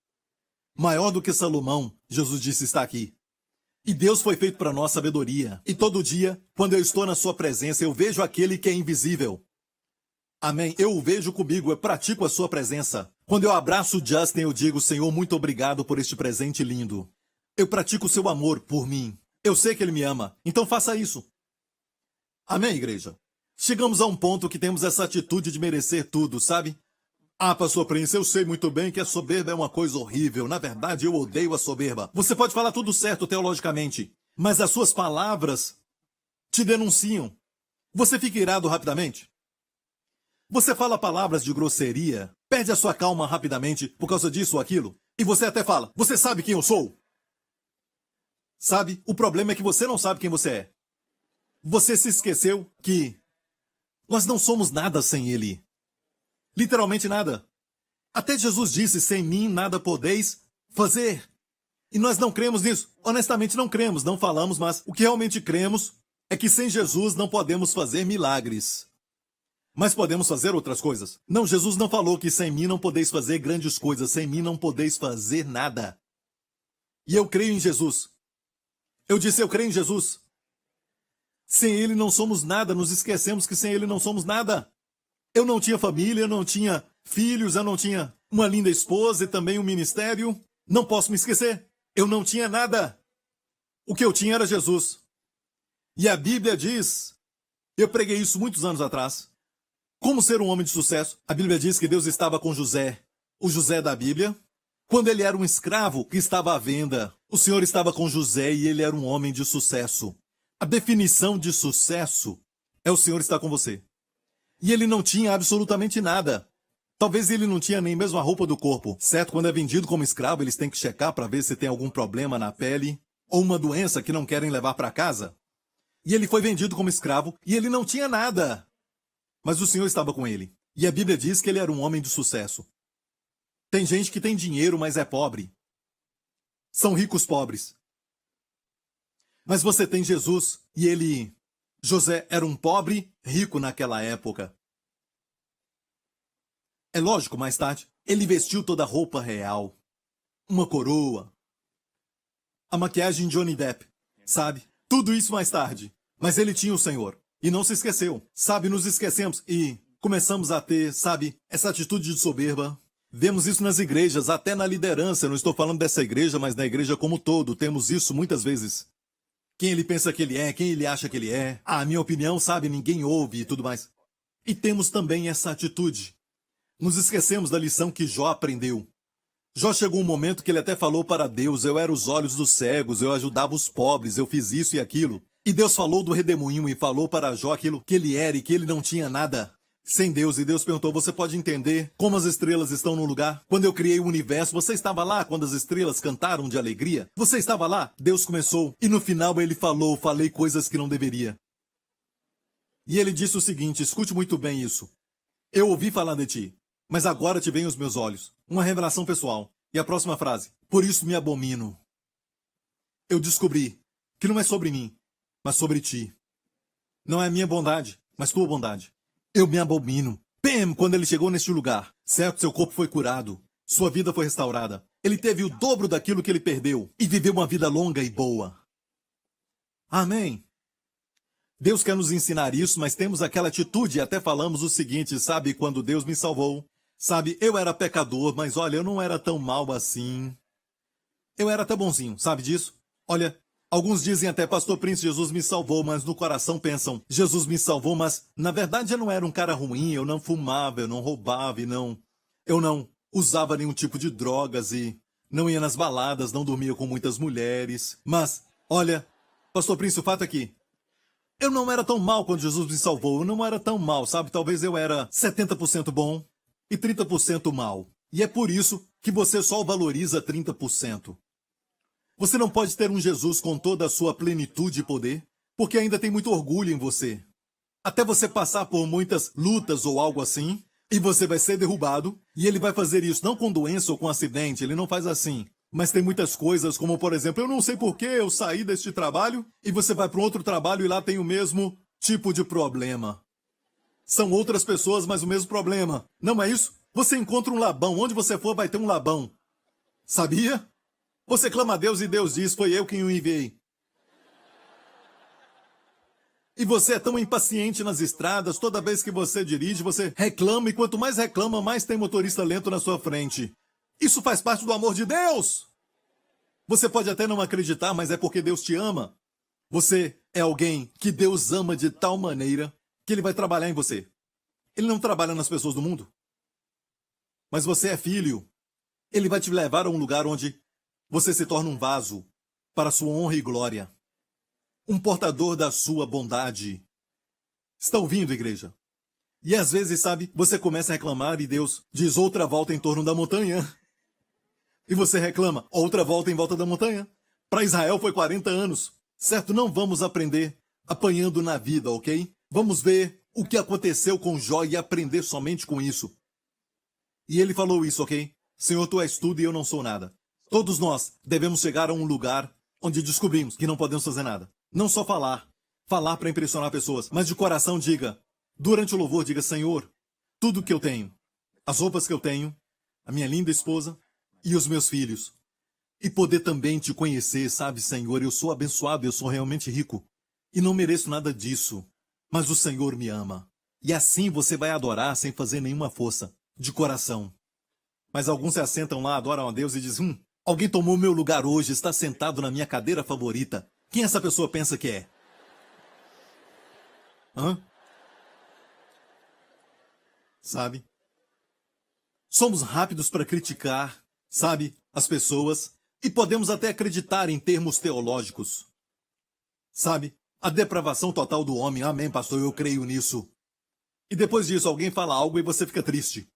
A: Maior do que Salomão, Jesus disse, está aqui. E Deus foi feito para nós sabedoria. E todo dia, quando eu estou na sua presença, eu vejo aquele que é invisível. Amém. Eu o vejo comigo, eu pratico a sua presença. Quando eu abraço o Justin, eu digo, Senhor, muito obrigado por este presente lindo. Eu pratico o seu amor por mim. Eu sei que ele me ama, então faça isso. Amém, igreja? Chegamos a um ponto que temos essa atitude de merecer tudo, sabe? Ah, pastor Prince, eu sei muito bem que a soberba é uma coisa horrível. Na verdade, eu odeio a soberba. Você pode falar tudo certo teologicamente, mas as suas palavras te denunciam. Você fica irado rapidamente? Você fala palavras de grosseria, perde a sua calma rapidamente por causa disso ou aquilo, e você até fala, você sabe quem eu sou? Sabe, o problema é que você não sabe quem você é. Você se esqueceu que nós não somos nada sem ele. Literalmente nada. Até Jesus disse, sem mim nada podeis fazer. E nós não cremos nisso. Honestamente não cremos, não falamos, mas o que realmente cremos é que sem Jesus não podemos fazer milagres. Mas podemos fazer outras coisas. Não, Jesus não falou que sem mim não podeis fazer grandes coisas, sem mim não podeis fazer nada. E eu creio em Jesus. Eu disse, eu creio em Jesus. Sem ele não somos nada, nos esquecemos que sem ele não somos nada. Eu não tinha família, eu não tinha filhos, eu não tinha uma linda esposa e também um ministério. Não posso me esquecer. Eu não tinha nada. O que eu tinha era Jesus. E a Bíblia diz, eu preguei isso muitos anos atrás, como ser um homem de sucesso. A Bíblia diz que Deus estava com José, o José da Bíblia. Quando ele era um escravo que estava à venda, o Senhor estava com José e ele era um homem de sucesso. A definição de sucesso é o Senhor estar com você. E ele não tinha absolutamente nada. Talvez ele não tinha nem mesmo a roupa do corpo. Certo, quando é vendido como escravo, eles têm que checar para ver se tem algum problema na pele ou uma doença que não querem levar para casa. E ele foi vendido como escravo e ele não tinha nada. Mas o Senhor estava com ele. E a Bíblia diz que ele era um homem de sucesso. Tem gente que tem dinheiro, mas é pobre. São ricos pobres. Mas você tem Jesus e ele... José era um pobre rico naquela época. É lógico, mais tarde, ele vestiu toda a roupa real. Uma coroa. A maquiagem de Johnny Depp, sabe? Tudo isso mais tarde. Mas ele tinha o Senhor. E não se esqueceu. Sabe, nos esquecemos e começamos a ter, sabe, essa atitude de soberba. Vemos isso nas igrejas, até na liderança. Eu não estou falando dessa igreja, mas na igreja como um todo. Temos isso muitas vezes. Quem ele pensa que ele é, quem ele acha que ele é. Ah, a minha opinião, sabe, ninguém ouve e tudo mais. E temos também essa atitude. Nos esquecemos da lição que Jó aprendeu. Jó chegou um momento que ele até falou para Deus, eu era os olhos dos cegos, eu ajudava os pobres, eu fiz isso e aquilo. E Deus falou do redemoinho e falou para Jó aquilo que ele era e que ele não tinha nada sem Deus. E Deus perguntou, você pode entender como as estrelas estão no lugar? Quando eu criei o universo, você estava lá quando as estrelas cantaram de alegria? Você estava lá? Deus começou. E no final ele falou, falei coisas que não deveria. E ele disse o seguinte, escute muito bem isso. Eu ouvi falar de ti, mas agora te veem os meus olhos. Uma revelação pessoal. E a próxima frase, por isso me abomino. Eu descobri que não é sobre mim, mas sobre ti. Não é a minha bondade, mas tua bondade. Eu me abomino. Pem, quando ele chegou neste lugar, certo, seu corpo foi curado, sua vida foi restaurada. Ele teve o dobro daquilo que ele perdeu e viveu uma vida longa e boa. Amém. Deus quer nos ensinar isso, mas temos aquela atitude e até falamos o seguinte, sabe, quando Deus me salvou. Sabe, eu era pecador, mas olha, eu não era tão mal assim. Eu era até bonzinho, sabe disso? Olha, alguns dizem até, Pastor Prince, Jesus me salvou, mas no coração pensam, Jesus me salvou, mas na verdade eu não era um cara ruim, eu não fumava, eu não roubava e eu não usava nenhum tipo de drogas e não ia nas baladas, não dormia com muitas mulheres. Mas, olha, Pastor Prince, o fato é que eu não era tão mal quando Jesus me salvou, eu não era tão mal, sabe? Talvez eu era 70% bom e 30% mal. E é por isso que você só valoriza 30%. Você não pode ter um Jesus com toda a sua plenitude e poder, porque ainda tem muito orgulho em você. Até você passar por muitas lutas ou algo assim, e você vai ser derrubado, e ele vai fazer isso não com doença ou com acidente, ele não faz assim. Mas tem muitas coisas, como por exemplo, eu não sei por que eu saí deste trabalho, e você vai para um outro trabalho e lá tem o mesmo tipo de problema. São outras pessoas, mas o mesmo problema. Não é isso? Você encontra um Labão, onde você for vai ter um Labão. Sabia? Você clama a Deus e Deus diz, foi eu quem o enviei. E você é tão impaciente nas estradas, toda vez que você dirige, você reclama, e quanto mais reclama, mais tem motorista lento na sua frente. Isso faz parte do amor de Deus! Você pode até não acreditar, mas é porque Deus te ama. Você é alguém que Deus ama de tal maneira que Ele vai trabalhar em você. Ele não trabalha nas pessoas do mundo. Mas você é filho. Ele vai te levar a um lugar onde você se torna um vaso para sua honra e glória. Um portador da sua bondade. Está ouvindo, igreja? E às vezes, sabe, você começa a reclamar e Deus diz outra volta em torno da montanha. E você reclama, outra volta em volta da montanha. Para Israel foi 40 anos. Certo, não vamos aprender apanhando na vida, ok? Vamos ver o que aconteceu com Jó e aprender somente com isso. E ele falou isso, ok? Senhor, tu és tudo e eu não sou nada. Todos nós devemos chegar a um lugar onde descobrimos que não podemos fazer nada. Não só falar para impressionar pessoas, mas de coração diga, durante o louvor diga, Senhor, tudo que eu tenho, as roupas que eu tenho, a minha linda esposa e os meus filhos. E poder também te conhecer, sabe, Senhor, eu sou abençoado, eu sou realmente rico. E não mereço nada disso, mas o Senhor me ama. E assim você vai adorar sem fazer nenhuma força, de coração. Mas alguns se assentam lá, adoram a Deus e dizem, alguém tomou meu lugar hoje, está sentado na minha cadeira favorita. Quem essa pessoa pensa que é? Hã? Sabe? Somos rápidos para criticar, sabe, as pessoas, e podemos até acreditar em termos teológicos. Sabe? A depravação total do homem, amém, pastor, eu creio nisso. E depois disso, alguém fala algo e você fica triste.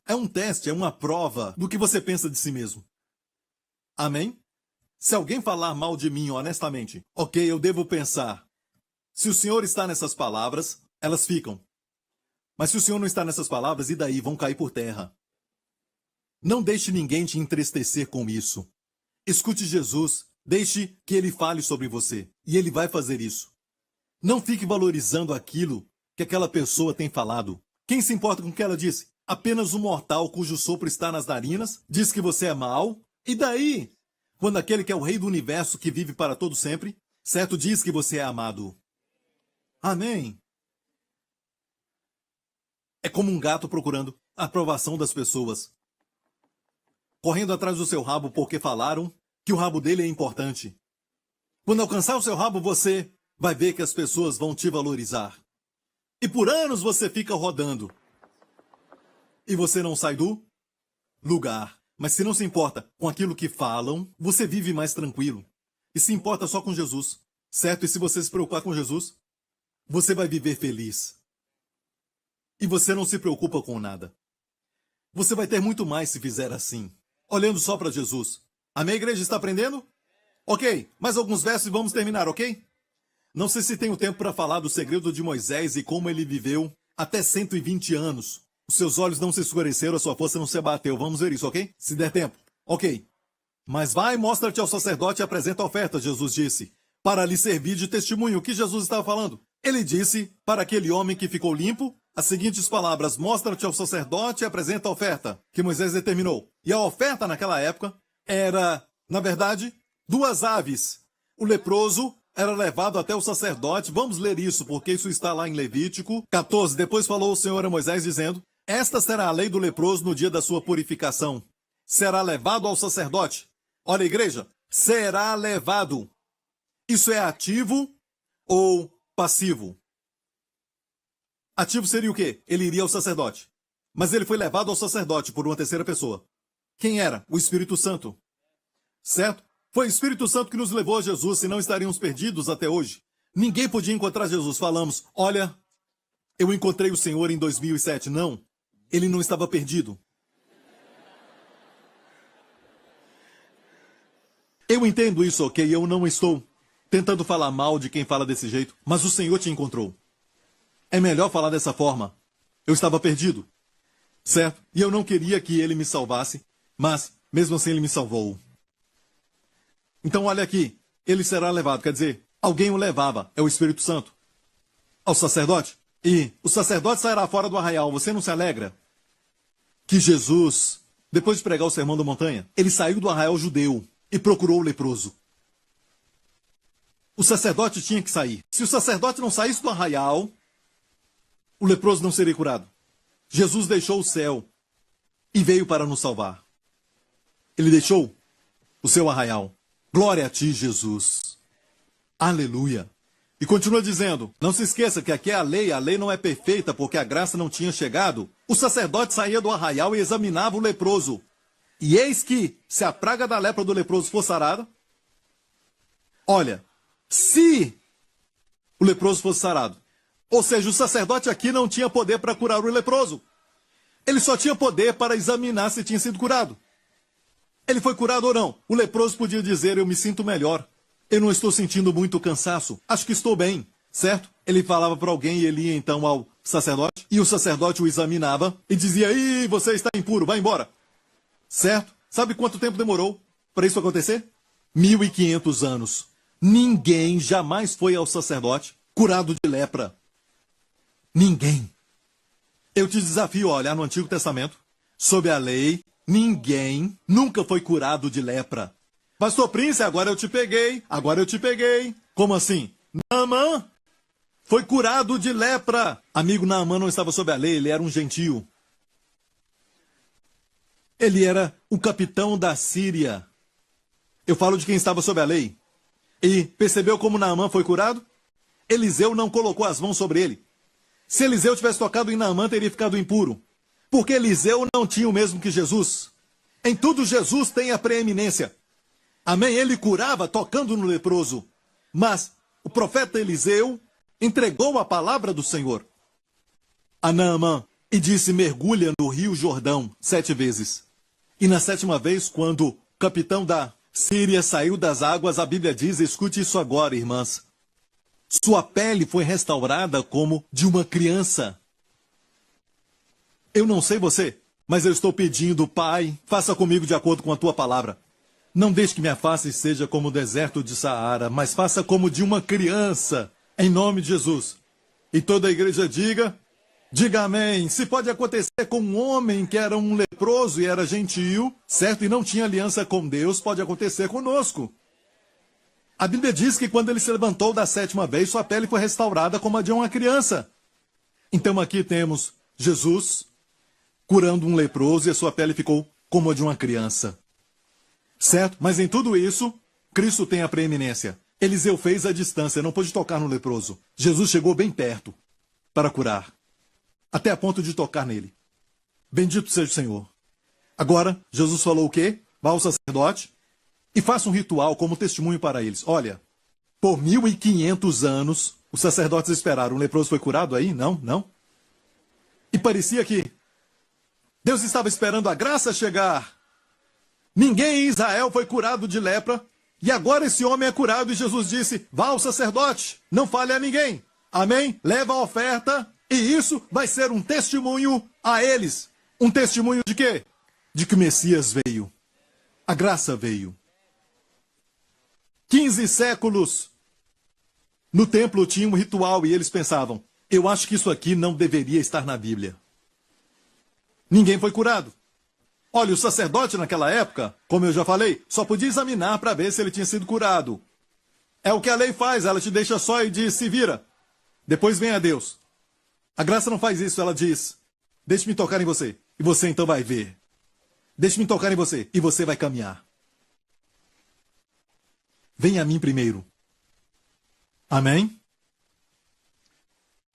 A: É um teste, é uma prova do que você pensa de si mesmo. Amém? Se alguém falar mal de mim honestamente, ok, eu devo pensar. Se o Senhor está nessas palavras, elas ficam. Mas se o Senhor não está nessas palavras, e daí vão cair por terra. Não deixe ninguém te entristecer com isso. Escute Jesus, deixe que Ele fale sobre você, e Ele vai fazer isso. Não fique valorizando aquilo que aquela pessoa tem falado. Quem se importa com o que ela disse? Apenas um mortal cujo sopro está nas narinas diz que você é mau, e daí? Quando aquele que é o rei do universo que vive para todo sempre, certo, diz que você é amado. Amém. É como um gato procurando a aprovação das pessoas. Correndo atrás do seu rabo porque falaram que o rabo dele é importante. Quando alcançar o seu rabo, você vai ver que as pessoas vão te valorizar. E por anos você fica rodando. E você não sai do lugar. Mas se não se importa com aquilo que falam, você vive mais tranquilo. E se importa só com Jesus. Certo? E se você se preocupar com Jesus, você vai viver feliz. E você não se preocupa com nada. Você vai ter muito mais se fizer assim. Olhando só para Jesus. Amém, igreja? Está aprendendo? Ok, mais alguns versos e vamos terminar, ok? Não sei se tenho tempo para falar do segredo de Moisés e como ele viveu até 120 anos. Os seus olhos não se escureceram, a sua força não se abateu. Vamos ver isso, ok? Se der tempo. Ok. Mas vai, mostra-te ao sacerdote e apresenta a oferta, Jesus disse, para lhe servir de testemunho. O que Jesus estava falando? Ele disse para aquele homem que ficou limpo as seguintes palavras: mostra-te ao sacerdote e apresenta a oferta, que Moisés determinou. E a oferta naquela época era, na verdade, 2 aves. O leproso era levado até o sacerdote. Vamos ler isso, porque isso está lá em Levítico 14. Depois falou o Senhor a Moisés, dizendo: esta será a lei do leproso no dia da sua purificação. Será levado ao sacerdote. Olha, igreja, será levado. Isso é ativo ou passivo? Ativo seria o quê? Ele iria ao sacerdote. Mas ele foi levado ao sacerdote por uma terceira pessoa. Quem era? O Espírito Santo. Certo? Foi o Espírito Santo que nos levou a Jesus, senão estaríamos perdidos até hoje. Ninguém podia encontrar Jesus. Falamos: olha, eu encontrei o Senhor em 2007. Não, ele não estava perdido. Eu entendo isso, ok? Eu não estou tentando falar mal de quem fala desse jeito, mas o Senhor te encontrou. É melhor falar dessa forma. Eu estava perdido, certo? E eu não queria que ele me salvasse, mas mesmo assim ele me salvou. Então olha aqui, ele será levado, quer dizer, alguém o levava, é o Espírito Santo, ao sacerdote. E o sacerdote sairá fora do arraial. Você não se alegra que Jesus, depois de pregar o Sermão da Montanha, ele saiu do arraial judeu e procurou o leproso? O sacerdote tinha que sair. Se o sacerdote não saísse do arraial, o leproso não seria curado. Jesus deixou o céu e veio para nos salvar. Ele deixou o seu arraial. Glória a ti, Jesus. Aleluia. E continua dizendo: não se esqueça que aqui é a lei não é perfeita porque a graça não tinha chegado. O sacerdote saía do arraial e examinava o leproso. E eis que, se a praga da lepra do leproso for sarada, olha, se o leproso fosse sarado, ou seja, o sacerdote aqui não tinha poder para curar o leproso. Ele só tinha poder para examinar se tinha sido curado. Ele foi curado ou não? O leproso podia dizer: eu me sinto melhor. Eu não estou sentindo muito cansaço. Acho que estou bem, certo? Ele falava para alguém e ele ia então ao sacerdote. E o sacerdote o examinava e dizia: ih, você está impuro, vai embora. Certo? Sabe quanto tempo demorou para isso acontecer? 1500 anos. Ninguém jamais foi ao sacerdote curado de lepra. Ninguém. Eu te desafio a olhar no Antigo Testamento, sob a lei, ninguém nunca foi curado de lepra. Pastor Prince, agora eu te peguei. Como assim? Naamã foi curado de lepra. Amigo, Naamã não estava sob a lei, ele era um gentio. Ele era o capitão da Síria. Eu falo de quem estava sob a lei. E percebeu como Naamã foi curado? Eliseu não colocou as mãos sobre ele. Se Eliseu tivesse tocado em Naamã, teria ficado impuro. Porque Eliseu não tinha o mesmo que Jesus. Em tudo, Jesus tem a preeminência. Amém? Ele curava tocando no leproso. Mas o profeta Eliseu entregou a palavra do Senhor a Naamã e disse: mergulha no rio Jordão 7 vezes. E na 7ª vez, quando o capitão da Síria saiu das águas, a Bíblia diz, escute isso agora, irmãs, sua pele foi restaurada como de uma criança. Eu não sei você, mas eu estou pedindo: Pai, faça comigo de acordo com a tua palavra. Não deixe que minha face seja como o deserto de Saara, mas faça como de uma criança, em nome de Jesus. E toda a igreja diga amém. Se pode acontecer com um homem que era um leproso e era gentio, certo? E não tinha aliança com Deus, pode acontecer conosco. A Bíblia diz que quando ele se levantou da 7ª vez, sua pele foi restaurada como a de uma criança. Então aqui temos Jesus curando um leproso e a sua pele ficou como a de uma criança. Certo? Mas em tudo isso, Cristo tem a preeminência. Eliseu fez a distância, não pôde tocar no leproso. Jesus chegou bem perto para curar, até a ponto de tocar nele. Bendito seja o Senhor. Agora, Jesus falou o quê? Vá ao sacerdote e faça um ritual como testemunho para eles. Olha, por 1500 anos, os sacerdotes esperaram. O leproso foi curado aí? Não. E parecia que Deus estava esperando a graça chegar. Ninguém em Israel foi curado de lepra. E agora esse homem é curado e Jesus disse: vá ao sacerdote, não fale a ninguém. Amém? Leva a oferta e isso vai ser um testemunho a eles. Um testemunho de quê? De que o Messias veio. A graça veio. 15 séculos no templo tinha um ritual e eles pensavam: eu acho que isso aqui não deveria estar na Bíblia. Ninguém foi curado. Olha, o sacerdote naquela época, como eu já falei, só podia examinar para ver se ele tinha sido curado. É o que a lei faz, ela te deixa só e diz, se vira. Depois vem a Deus. A graça não faz isso, ela diz, deixe-me tocar em você, e você então vai ver. Deixe-me tocar em você, e você vai caminhar. Venha a mim primeiro. Amém?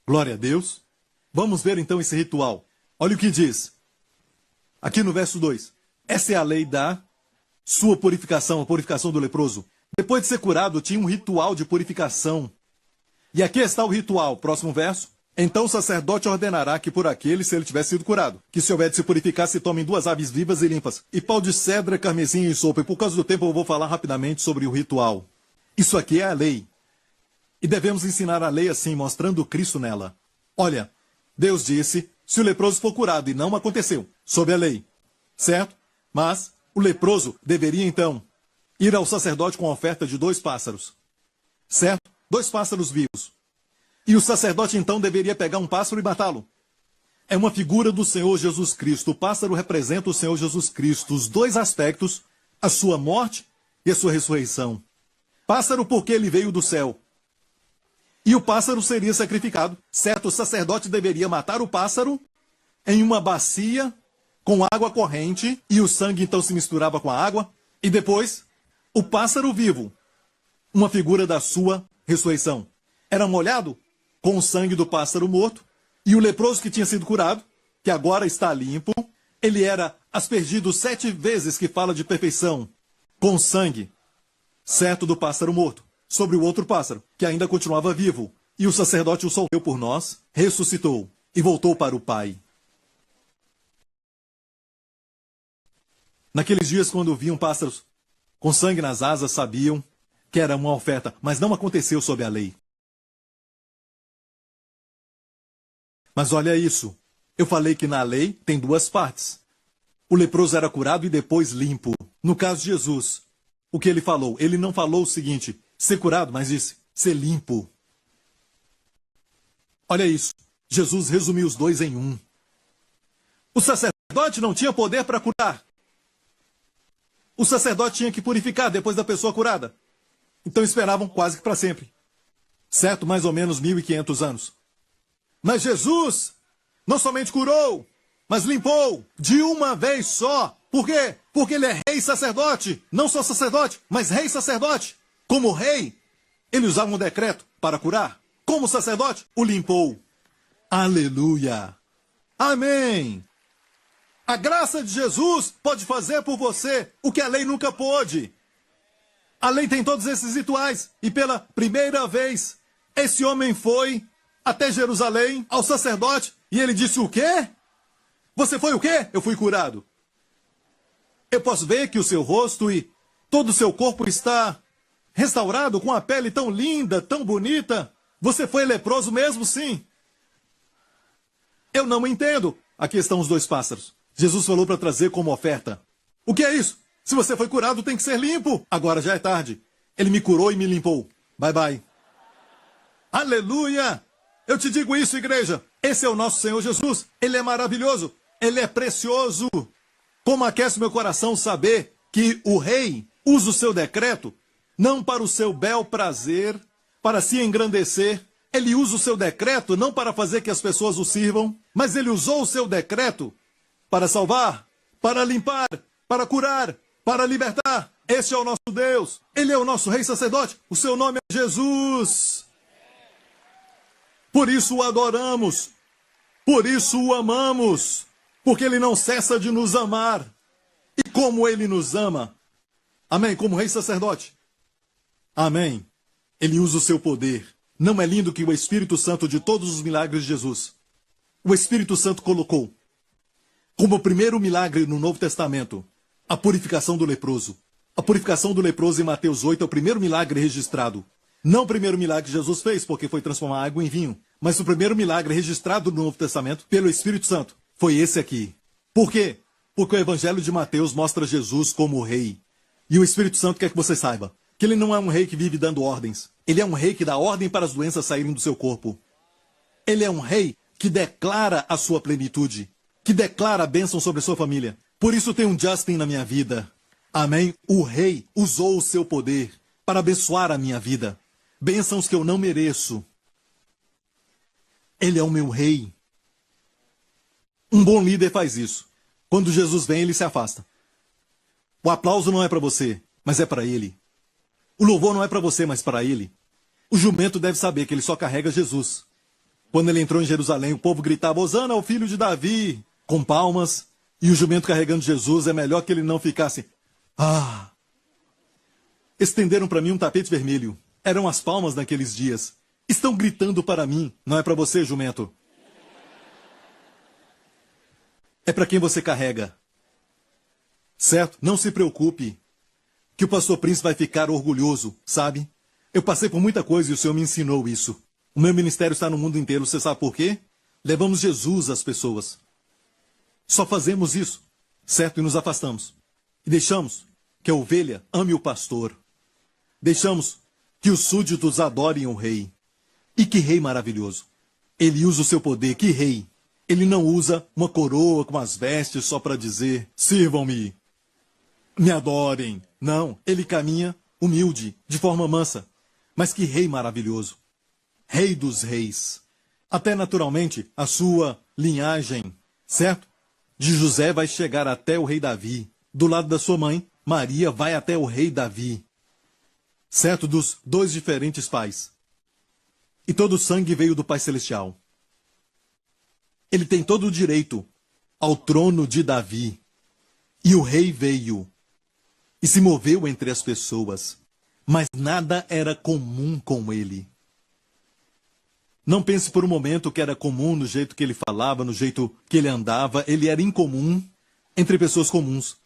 A: Glória a Deus. Vamos ver então esse ritual. Olha o que diz. Aqui no verso 2. Essa é a lei da sua purificação, a purificação do leproso. Depois de ser curado, tinha um ritual de purificação. E aqui está o ritual. Próximo verso. Então o sacerdote ordenará que por aquele, se ele tivesse sido curado, que se houver de se purificar, se tomem 2 aves vivas e limpas, e pau de cedra, carmesim e sopa. E por causa do tempo eu vou falar rapidamente sobre o ritual. Isso aqui é a lei. E devemos ensinar a lei assim, mostrando Cristo nela. Olha, Deus disse, se o leproso for curado, e não aconteceu, sob a lei, certo? Mas o leproso deveria então ir ao sacerdote com a oferta de 2 pássaros, certo? 2 pássaros vivos. E o sacerdote então deveria pegar um pássaro e matá-lo. É uma figura do Senhor Jesus Cristo. O pássaro representa o Senhor Jesus Cristo. Os 2 aspectos, a sua morte e a sua ressurreição. Pássaro porque ele veio do céu. E o pássaro seria sacrificado. Certo, o sacerdote deveria matar o pássaro em uma bacia com água corrente. E o sangue então se misturava com a água. E depois, o pássaro vivo, uma figura da sua ressurreição, era molhado com o sangue do pássaro morto, e o leproso que tinha sido curado, que agora está limpo, ele era aspergido 7 vezes, que fala de perfeição, com sangue, certo, do pássaro morto, sobre o outro pássaro, que ainda continuava vivo, e o sacerdote o soltou por nós, ressuscitou, e voltou para o Pai. Naqueles dias, quando viam pássaros com sangue nas asas, sabiam que era uma oferta, mas não aconteceu sob a lei. Mas olha isso, eu falei que na lei tem 2 partes. O leproso era curado e depois limpo. No caso de Jesus, o que ele falou? Ele não falou o seguinte, ser curado, mas disse, ser limpo. Olha isso, Jesus resumiu os 2 em um. O sacerdote não tinha poder para curar. O sacerdote tinha que purificar depois da pessoa curada. Então esperavam quase que para sempre. Certo? Mais ou menos 1.500 anos. Mas Jesus não somente curou, mas limpou de uma vez só. Por quê? Porque ele é rei e sacerdote. Não só sacerdote, mas rei e sacerdote. Como rei, ele usava um decreto para curar. Como sacerdote, o limpou. Aleluia. Amém. A graça de Jesus pode fazer por você o que a lei nunca pôde. A lei tem todos esses rituais. E pela primeira vez, esse homem foi até Jerusalém, ao sacerdote, e ele disse o quê? Você foi o quê? Eu fui curado. Eu posso ver que o seu rosto e todo o seu corpo está restaurado, com a pele tão linda, tão bonita. Você foi leproso mesmo, sim. Eu não entendo. Aqui estão os 2 pássaros. Jesus falou para trazer como oferta. O que é isso? Se você foi curado, tem que ser limpo. Agora já é tarde. Ele me curou e me limpou. Bye, bye. Aleluia! Eu te digo isso, igreja. Esse é o nosso Senhor Jesus. Ele é maravilhoso. Ele é precioso. Como aquece meu coração saber que o rei usa o seu decreto não para o seu bel prazer, para se engrandecer. Ele usa o seu decreto não para fazer que as pessoas o sirvam, mas ele usou o seu decreto para salvar, para limpar, para curar, para libertar. Esse é o nosso Deus. Ele é o nosso rei sacerdote. O seu nome é Jesus. Por isso o adoramos. Por isso o amamos. Porque ele não cessa de nos amar. E como ele nos ama. Amém? Como rei sacerdote. Amém. Ele usa o seu poder. Não é lindo que o Espírito Santo de todos os milagres de Jesus, o Espírito Santo colocou como o primeiro milagre no Novo Testamento a purificação do leproso. A purificação do leproso em Mateus 8 é o primeiro milagre registrado. Não o primeiro milagre que Jesus fez, porque foi transformar água em vinho, mas o primeiro milagre registrado no Novo Testamento pelo Espírito Santo foi esse aqui. Por quê? Porque o Evangelho de Mateus mostra Jesus como o rei. E o Espírito Santo quer que você saiba que ele não é um rei que vive dando ordens. Ele é um rei que dá ordem para as doenças saírem do seu corpo. Ele é um rei que declara a sua plenitude, que declara a bênção sobre a sua família. Por isso tem um Justin na minha vida. Amém? O rei usou o seu poder para abençoar a minha vida. bênçãos que eu não mereço. Ele é o meu rei. Um bom líder faz isso. Quando Jesus vem, ele se afasta. O aplauso não é para você, mas é para ele. O louvor não é para você, mas para ele. O jumento deve saber que ele só carrega Jesus. Quando ele entrou em Jerusalém, o povo gritava, Hosana ao filho de Davi, com palmas. E o jumento carregando Jesus, é melhor que ele não ficasse. Estenderam para mim um tapete vermelho. Eram as palmas naqueles dias. Estão gritando para mim. Não é para você, jumento. É para quem você carrega. Certo? Não se preocupe. Que o pastor Príncipe vai ficar orgulhoso, sabe? Eu passei por muita coisa e o Senhor me ensinou isso. O meu ministério está no mundo inteiro. Você sabe por quê? Levamos Jesus às pessoas. Só fazemos isso, certo? E nos afastamos. E deixamos que a ovelha ame o pastor. Deixamos que os súditos adorem o rei. E que rei maravilhoso. Ele usa o seu poder, que rei. Ele não usa uma coroa com as vestes só para dizer, sirvam-me, me adorem. Não, ele caminha humilde, de forma mansa. Mas que rei maravilhoso. Rei dos reis. Até naturalmente a sua linhagem, certo? De José vai chegar até o rei Davi. Do lado da sua mãe, Maria vai até o rei Davi. Certo? Dos dois diferentes pais. E todo o sangue veio do Pai Celestial. Ele tem todo o direito ao trono de Davi. E o rei veio e se moveu entre as pessoas. Mas nada era comum com ele. Não pense por um momento que era comum no jeito que ele falava, no jeito que ele andava. Ele era incomum entre pessoas comuns.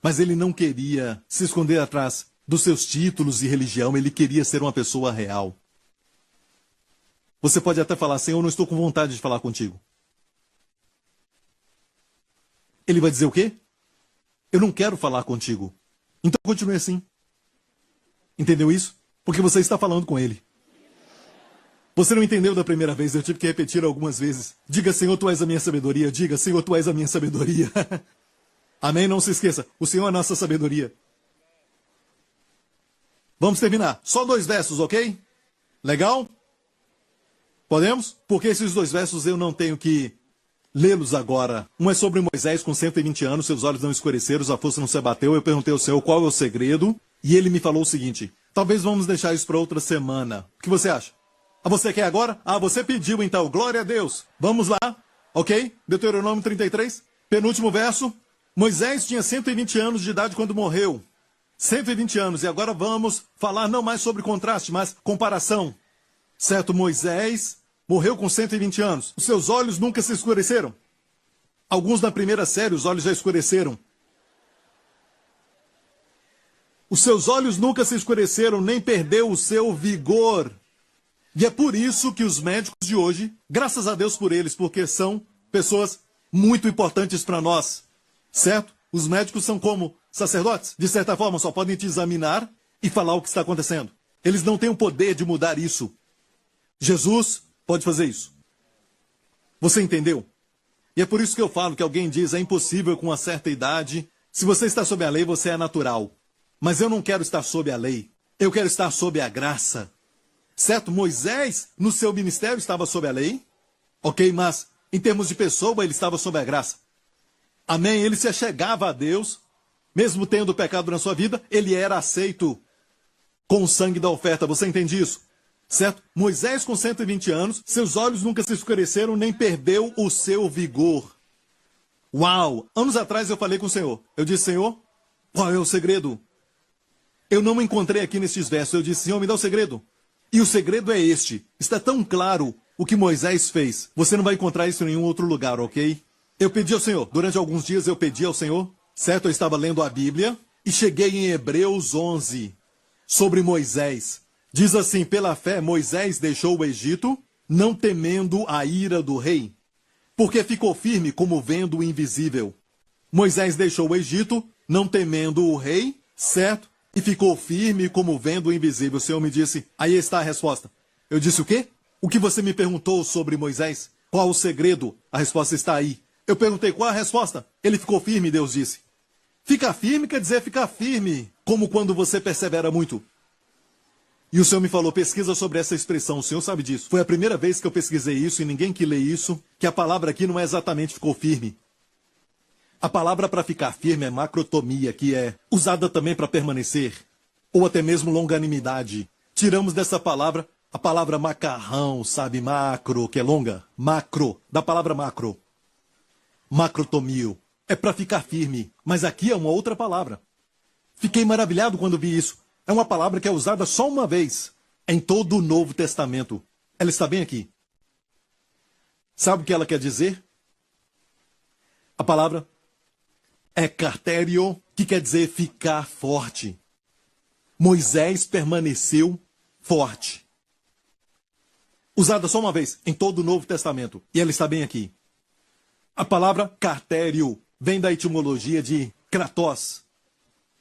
A: Mas ele não queria se esconder atrás dos seus títulos e religião. Ele queria ser uma pessoa real. Você pode até falar, Senhor, eu não estou com vontade de falar contigo. Ele vai dizer o quê? Eu não quero falar contigo. Então continue assim. Entendeu isso? Porque você está falando com ele. Você não entendeu da primeira vez, eu tive que repetir algumas vezes. Diga, Senhor, tu és a minha sabedoria. Diga, Senhor, tu és a minha sabedoria. Amém? Não se esqueça. O Senhor é a nossa sabedoria. Vamos terminar. Só 2 versos, ok? Legal? Podemos? Porque esses 2 versos eu não tenho que lê-los agora. Um é sobre Moisés com 120 anos, seus olhos não escureceram, a força não se abateu. Eu perguntei ao Senhor qual é o segredo. E ele me falou o seguinte, talvez vamos deixar isso para outra semana. O que você acha? Você quer agora? Você pediu então, glória a Deus. Vamos lá, ok? Deuteronômio 33, penúltimo verso. Moisés tinha 120 anos de idade quando morreu. 120 anos, e agora vamos falar não mais sobre contraste, mas comparação. Certo, Moisés morreu com 120 anos. Os seus olhos nunca se escureceram. Alguns na primeira série, os olhos já escureceram. Os seus olhos nunca se escureceram, nem perdeu o seu vigor. E é por isso que os médicos de hoje, graças a Deus por eles, porque são pessoas muito importantes para nós, certo? Os médicos são como sacerdotes, de certa forma, só podem te examinar e falar o que está acontecendo. Eles não têm o poder de mudar isso. Jesus pode fazer isso. Você entendeu? E é por isso que eu falo que alguém diz, é impossível com uma certa idade. Se você está sob a lei, você é natural. Mas eu não quero estar sob a lei. Eu quero estar sob a graça. Certo? Moisés, no seu ministério, estava sob a lei. Ok? Mas, em termos de pessoa, ele estava sob a graça. Amém? Ele se achegava a Deus. Mesmo tendo pecado na sua vida, ele era aceito com o sangue da oferta. Você entende isso? Certo? Moisés, com 120 anos, seus olhos nunca se escureceram, nem perdeu o seu vigor. Uau! Anos atrás eu falei com o Senhor. Eu disse, Senhor, qual é o segredo? Eu não me encontrei aqui nestes versos. Eu disse, Senhor, me dá o segredo. E o segredo é este. Está tão claro o que Moisés fez. Você não vai encontrar isso em nenhum outro lugar, ok? Eu pedi ao Senhor. Durante alguns dias eu pedi ao Senhor. Certo? Eu estava lendo a Bíblia. E cheguei em Hebreus 11. Sobre Moisés. Diz assim, pela fé Moisés deixou o Egito, não temendo a ira do rei. Porque ficou firme como vendo o invisível. Moisés deixou o Egito, não temendo o rei, certo? E ficou firme como vendo o invisível. O Senhor me disse, aí está a resposta. Eu disse o quê? O que você me perguntou sobre Moisés? Qual o segredo? A resposta está aí. Eu perguntei qual a resposta? Ele ficou firme, Deus disse. Ficar firme quer dizer ficar firme, como quando você persevera muito. E o Senhor me falou, pesquisa sobre essa expressão, o Senhor sabe disso. Foi a primeira vez que eu pesquisei isso e ninguém que lê isso, que a palavra aqui não é exatamente ficou firme. A palavra para ficar firme é macrotomia, que é usada também para permanecer, ou até mesmo longanimidade. Tiramos dessa palavra a palavra macarrão, sabe, macro, que é longa, macro, da palavra macro. Macrotomio, é para ficar firme, mas aqui é uma outra palavra. Fiquei maravilhado quando vi isso. É uma palavra que é usada só uma vez em todo o Novo Testamento. Ela está bem aqui. Sabe o que ela quer dizer? A palavra é cartério, que quer dizer ficar forte. Moisés permaneceu forte. Usada só uma vez em todo o Novo Testamento. E ela está bem aqui. A palavra cartério vem da etimologia de kratos,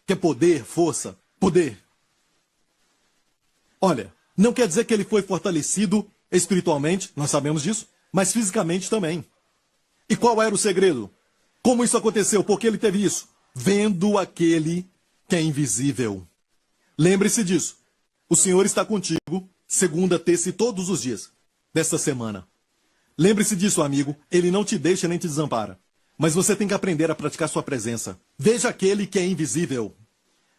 A: que é poder, força, poder. Olha, não quer dizer que ele foi fortalecido espiritualmente, nós sabemos disso, mas fisicamente também. E qual era o segredo? Como isso aconteceu? Por que ele teve isso? Vendo aquele que é invisível. Lembre-se disso. O Senhor está contigo, segunda, terça e todos os dias desta semana. Lembre-se disso, amigo. Ele não te deixa nem te desampara. Mas você tem que aprender a praticar sua presença. Veja aquele que é invisível.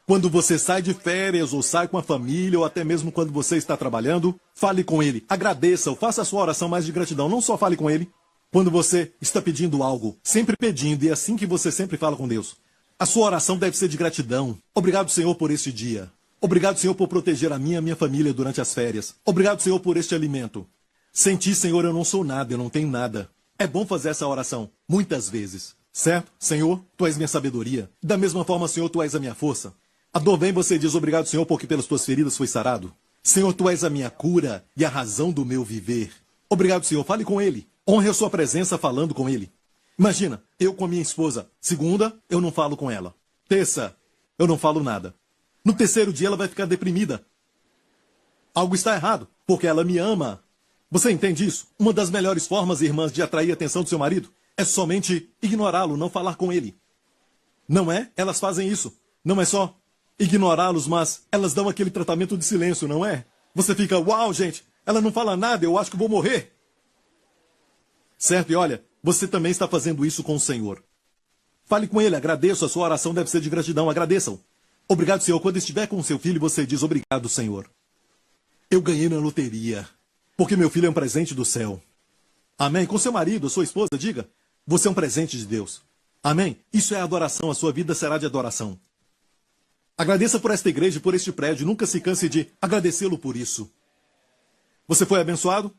A: Quando você sai de férias, ou sai com a família, ou até mesmo quando você está trabalhando, fale com ele, agradeça-o, faça a sua oração mais de gratidão. Não só fale com ele. Quando você está pedindo algo, sempre pedindo, e é assim que você sempre fala com Deus. A sua oração deve ser de gratidão. Obrigado, Senhor, por este dia. Obrigado, Senhor, por proteger a minha e a minha família durante as férias. Obrigado, Senhor, por este alimento. Sem ti, Senhor, eu não sou nada, eu não tenho nada. É bom fazer essa oração, muitas vezes. Certo? Senhor, Tu és minha sabedoria. Da mesma forma, Senhor, Tu és a minha força. A dor vem, você diz, obrigado, Senhor, porque pelas Tuas feridas foi sarado. Senhor, Tu és a minha cura e a razão do meu viver. Obrigado, Senhor, fale com Ele. Honre a sua presença falando com Ele. Imagina, eu com a minha esposa. Segunda, eu não falo com ela. Terça, eu não falo nada. No terceiro dia, ela vai ficar deprimida. Algo está errado, porque ela me ama. Você entende isso? Uma das melhores formas, irmãs, de atrair a atenção do seu marido é somente ignorá-lo, não falar com ele. Não é? Elas fazem isso. Não é só ignorá-los, mas elas dão aquele tratamento de silêncio, não é? Você fica, uau, gente, ela não fala nada, eu acho que vou morrer. Certo? E olha, você também está fazendo isso com o Senhor. Fale com ele, agradeça, a sua oração deve ser de gratidão, agradeçam. Obrigado, Senhor. Quando estiver com o seu filho, você diz, obrigado, Senhor. Eu ganhei na loteria, porque meu filho é um presente do céu. Amém? Com seu marido, sua esposa, diga, você é um presente de Deus. Amém? Isso é adoração, a sua vida será de adoração. Agradeça por esta igreja e por este prédio, nunca se canse de agradecê-lo por isso. Você foi abençoado?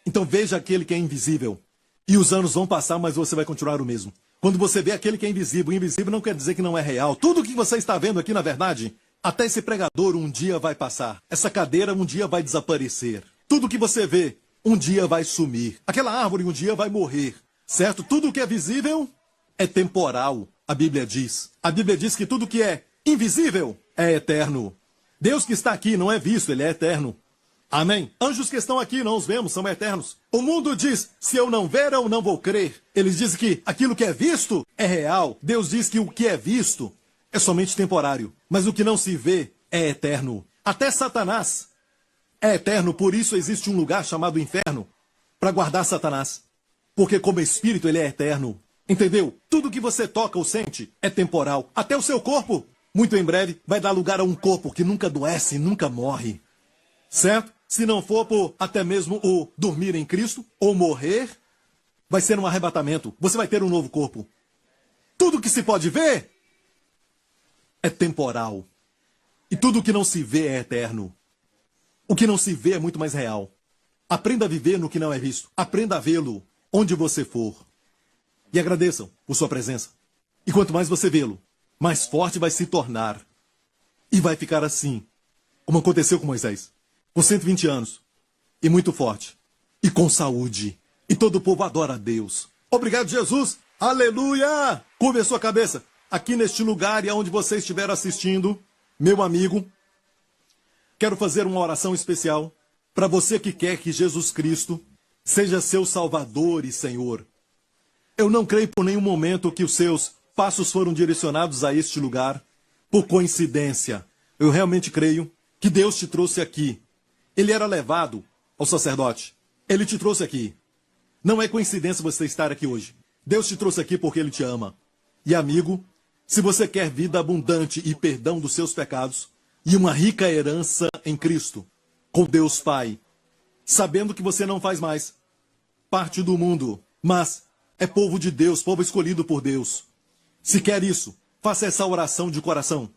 A: Então veja aquele que é invisível. E os anos vão passar, mas você vai continuar o mesmo. Quando você vê aquele que é invisível, invisível não quer dizer que não é real. Tudo que você está vendo aqui, na verdade, até esse pregador um dia vai passar. Essa cadeira um dia vai desaparecer. Tudo que você vê, um dia vai sumir. Aquela árvore um dia vai morrer. Certo? Tudo que é visível é temporal, a Bíblia diz. A Bíblia diz que tudo que é invisível é eterno. Deus que está aqui não é visto, Ele é eterno. Amém? Anjos que estão aqui não os vemos, são eternos. O mundo diz, se eu não ver, eu não vou crer. Eles dizem que aquilo que é visto é real. Deus diz que o que é visto é somente temporário. Mas o que não se vê é eterno. Até Satanás é eterno, por isso existe um lugar chamado inferno para guardar Satanás. Porque como espírito ele é eterno. Entendeu? Tudo que você toca ou sente é temporal. Até o seu corpo, muito em breve, vai dar lugar a um corpo que nunca adoece, nunca morre. Certo? Se não for por até mesmo o dormir em Cristo ou morrer, vai ser um arrebatamento. Você vai ter um novo corpo. Tudo que se pode ver é temporal. E tudo que não se vê é eterno. O que não se vê é muito mais real. Aprenda a viver no que não é visto. Aprenda a vê-lo onde você for. E agradeçam por sua presença. E quanto mais você vê-lo, mais forte vai se tornar. E vai ficar assim, como aconteceu com Moisés. Com 120 anos, e muito forte, e com saúde, e todo o povo adora a Deus. Obrigado, Jesus! Aleluia! Curve a sua cabeça, aqui neste lugar e aonde você estiver assistindo, meu amigo, quero fazer uma oração especial para você que quer que Jesus Cristo seja seu Salvador e Senhor. Eu não creio por nenhum momento que os seus passos foram direcionados a este lugar por coincidência. Eu realmente creio que Deus te trouxe aqui. Ele era levado ao sacerdote. Ele te trouxe aqui. Não é coincidência você estar aqui hoje. Deus te trouxe aqui porque Ele te ama. E amigo, se você quer vida abundante e perdão dos seus pecados, e uma rica herança em Cristo, com Deus Pai, sabendo que você não faz mais parte do mundo, mas é povo de Deus, povo escolhido por Deus. Se quer isso, faça essa oração de coração.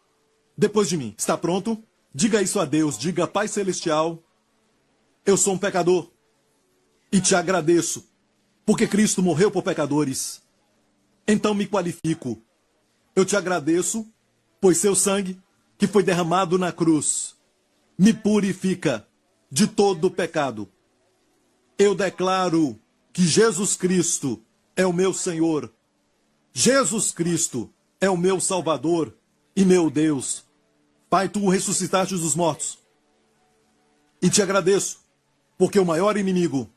A: Depois de mim, está pronto? Diga isso a Deus, diga: Pai Celestial, eu sou um pecador e te agradeço, porque Cristo morreu por pecadores. Então me qualifico. Eu te agradeço, pois seu sangue, que foi derramado na cruz, me purifica de todo pecado. Eu declaro que Jesus Cristo é o meu Senhor. Jesus Cristo é o meu Salvador e meu Deus. Pai, tu o ressuscitaste dos mortos. E te agradeço, porque o maior inimigo,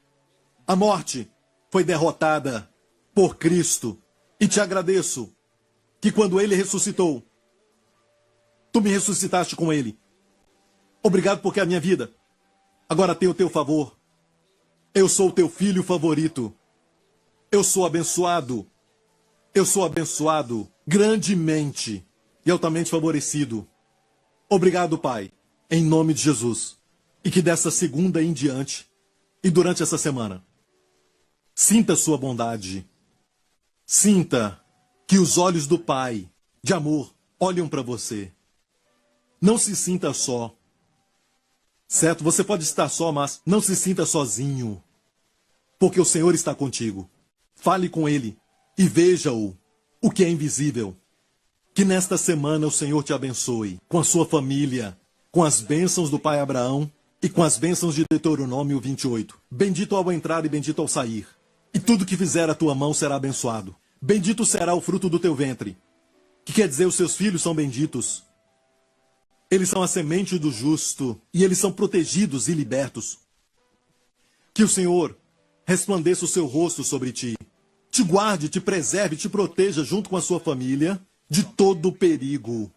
A: a morte, foi derrotada por Cristo. E te agradeço que quando Ele ressuscitou, tu me ressuscitaste com Ele. Obrigado porque a minha vida agora tem o teu favor. Eu sou o teu filho favorito. Eu sou abençoado. Eu sou abençoado grandemente e altamente favorecido. Obrigado, Pai, em nome de Jesus. E que dessa segunda em diante e durante essa semana, sinta sua bondade. Sinta que os olhos do Pai, de amor, olham para você. Não se sinta só. Certo? Você pode estar só, mas não se sinta sozinho. Porque o Senhor está contigo. Fale com Ele e veja-o, o que é invisível. Que nesta semana o Senhor te abençoe, com a sua família, com as bênçãos do pai Abraão e com as bênçãos de Deuteronômio 28. Bendito ao entrar e bendito ao sair. E tudo que fizer a tua mão será abençoado. Bendito será o fruto do teu ventre. Que quer dizer, os seus filhos são benditos. Eles são a semente do justo e eles são protegidos e libertos. Que o Senhor resplandeça o seu rosto sobre ti, te guarde, te preserve, te proteja junto com a sua família de todo perigo,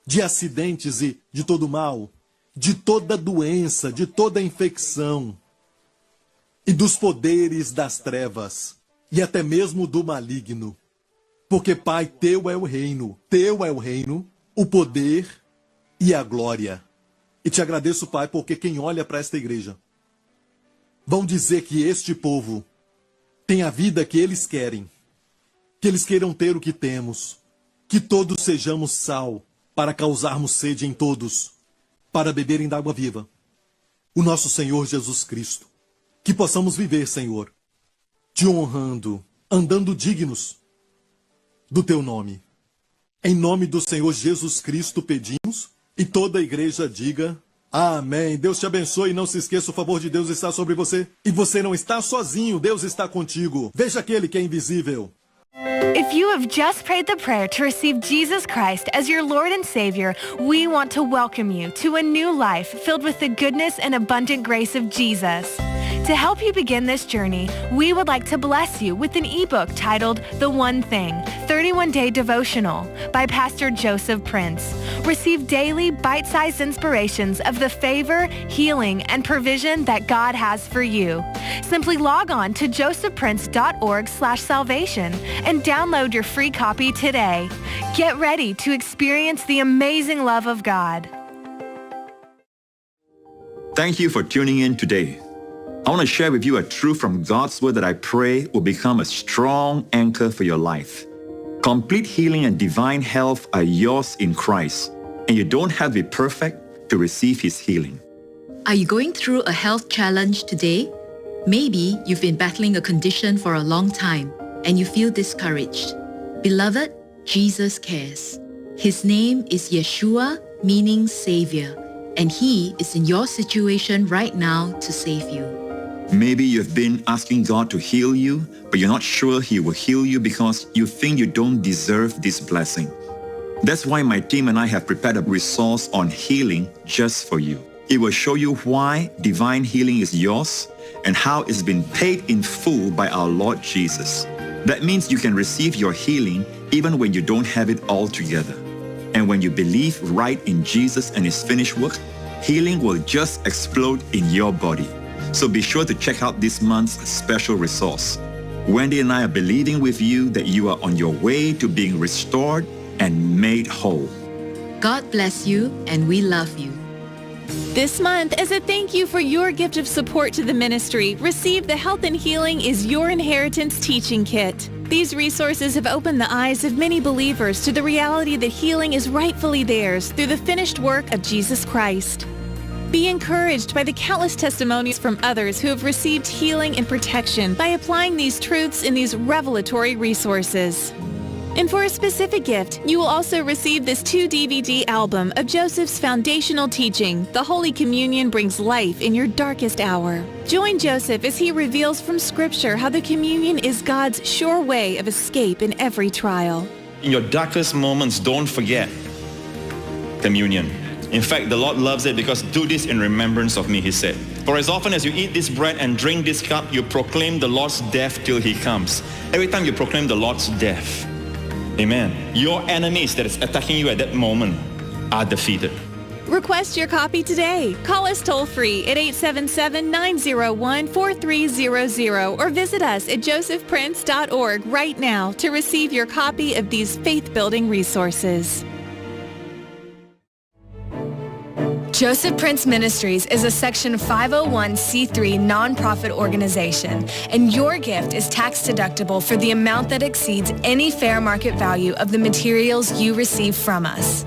A: de acidentes e de todo mal, de toda doença, de toda infecção e dos poderes das trevas e até mesmo do maligno. Porque, Pai, teu é o reino, o poder e a glória. E te agradeço, Pai, porque quem olha para esta igreja vão dizer que este povo tem a vida que eles querem, que eles queiram ter o que temos, que todos sejamos sal para causarmos sede em todos, para beberem da água viva, o nosso Senhor Jesus Cristo. Que possamos viver, Senhor, te honrando, andando dignos do teu nome. Em nome do Senhor Jesus Cristo pedimos, e toda a igreja diga amém. Deus te abençoe e não se esqueça, o favor de Deus está sobre você. E você não está sozinho, Deus está contigo. Veja aquele que é invisível.
B: If you have just prayed the prayer to receive Jesus Christ as your Lord and Savior, we want to welcome you to a new life filled with the goodness and abundant grace of Jesus. To help you begin this journey, we would like to bless you with an ebook titled The One Thing, 31-Day Devotional by Pastor Joseph Prince. Receive daily bite-sized inspirations of the favor, healing, and provision that God has for you. Simply log on to josephprince.org/salvation and download your free copy today. Get ready to experience the amazing love of God.
C: Thank you for tuning in today. I want to share with you a truth from God's Word that I pray will become a strong anchor for your life. Complete healing and divine health are yours in Christ, and you don't have to be perfect to receive His healing.
D: Are you going through a health challenge today? Maybe you've been battling a condition for a long time and you feel discouraged. Beloved, Jesus cares. His name is Yeshua, meaning Savior, and He is in your situation right now to save you.
C: Maybe you've been asking God to heal you, but you're not sure He will heal you because you think you don't deserve this blessing. That's why my team and I have prepared a resource on healing just for you. It will show you why divine healing is yours and how it's been paid in full by our Lord Jesus. That means you can receive your healing even when you don't have it all together. And when you believe right in Jesus and His finished work, healing will just explode in your body. So be sure to check out this month's special resource. Wendy and I are believing with you that you are on your way to being restored and made whole.
D: God bless you, and we love you.
E: This month, as a thank you for your gift of support to the ministry, receive the Health and Healing is Your Inheritance teaching kit. These resources have opened the eyes of many believers to the reality that healing is rightfully theirs through the finished work of Jesus Christ. Be encouraged by the countless testimonies from others who have received healing and protection by applying these truths in these revelatory resources. And for a specific gift, you will also receive this 2-DVD album of Joseph's foundational teaching, The Holy Communion Brings Life in Your Darkest Hour. Join Joseph as he reveals from Scripture how the communion is God's sure way of escape in every trial.
F: In your darkest moments, don't forget communion. In fact, the Lord loves it because do this in remembrance of me, he said. For as often as you eat this bread and drink this cup, you proclaim the Lord's death till he comes. Every time you proclaim the Lord's death, amen, your enemies that is attacking you at that moment are defeated.
E: Request your copy today. Call us toll-free at 877-901-4300 or visit us at josephprince.org right now to receive your copy of these faith-building resources.
B: Joseph Prince Ministries is a Section 501c3 nonprofit organization, and your gift is tax deductible for the amount that exceeds any fair market value of the materials you receive from us.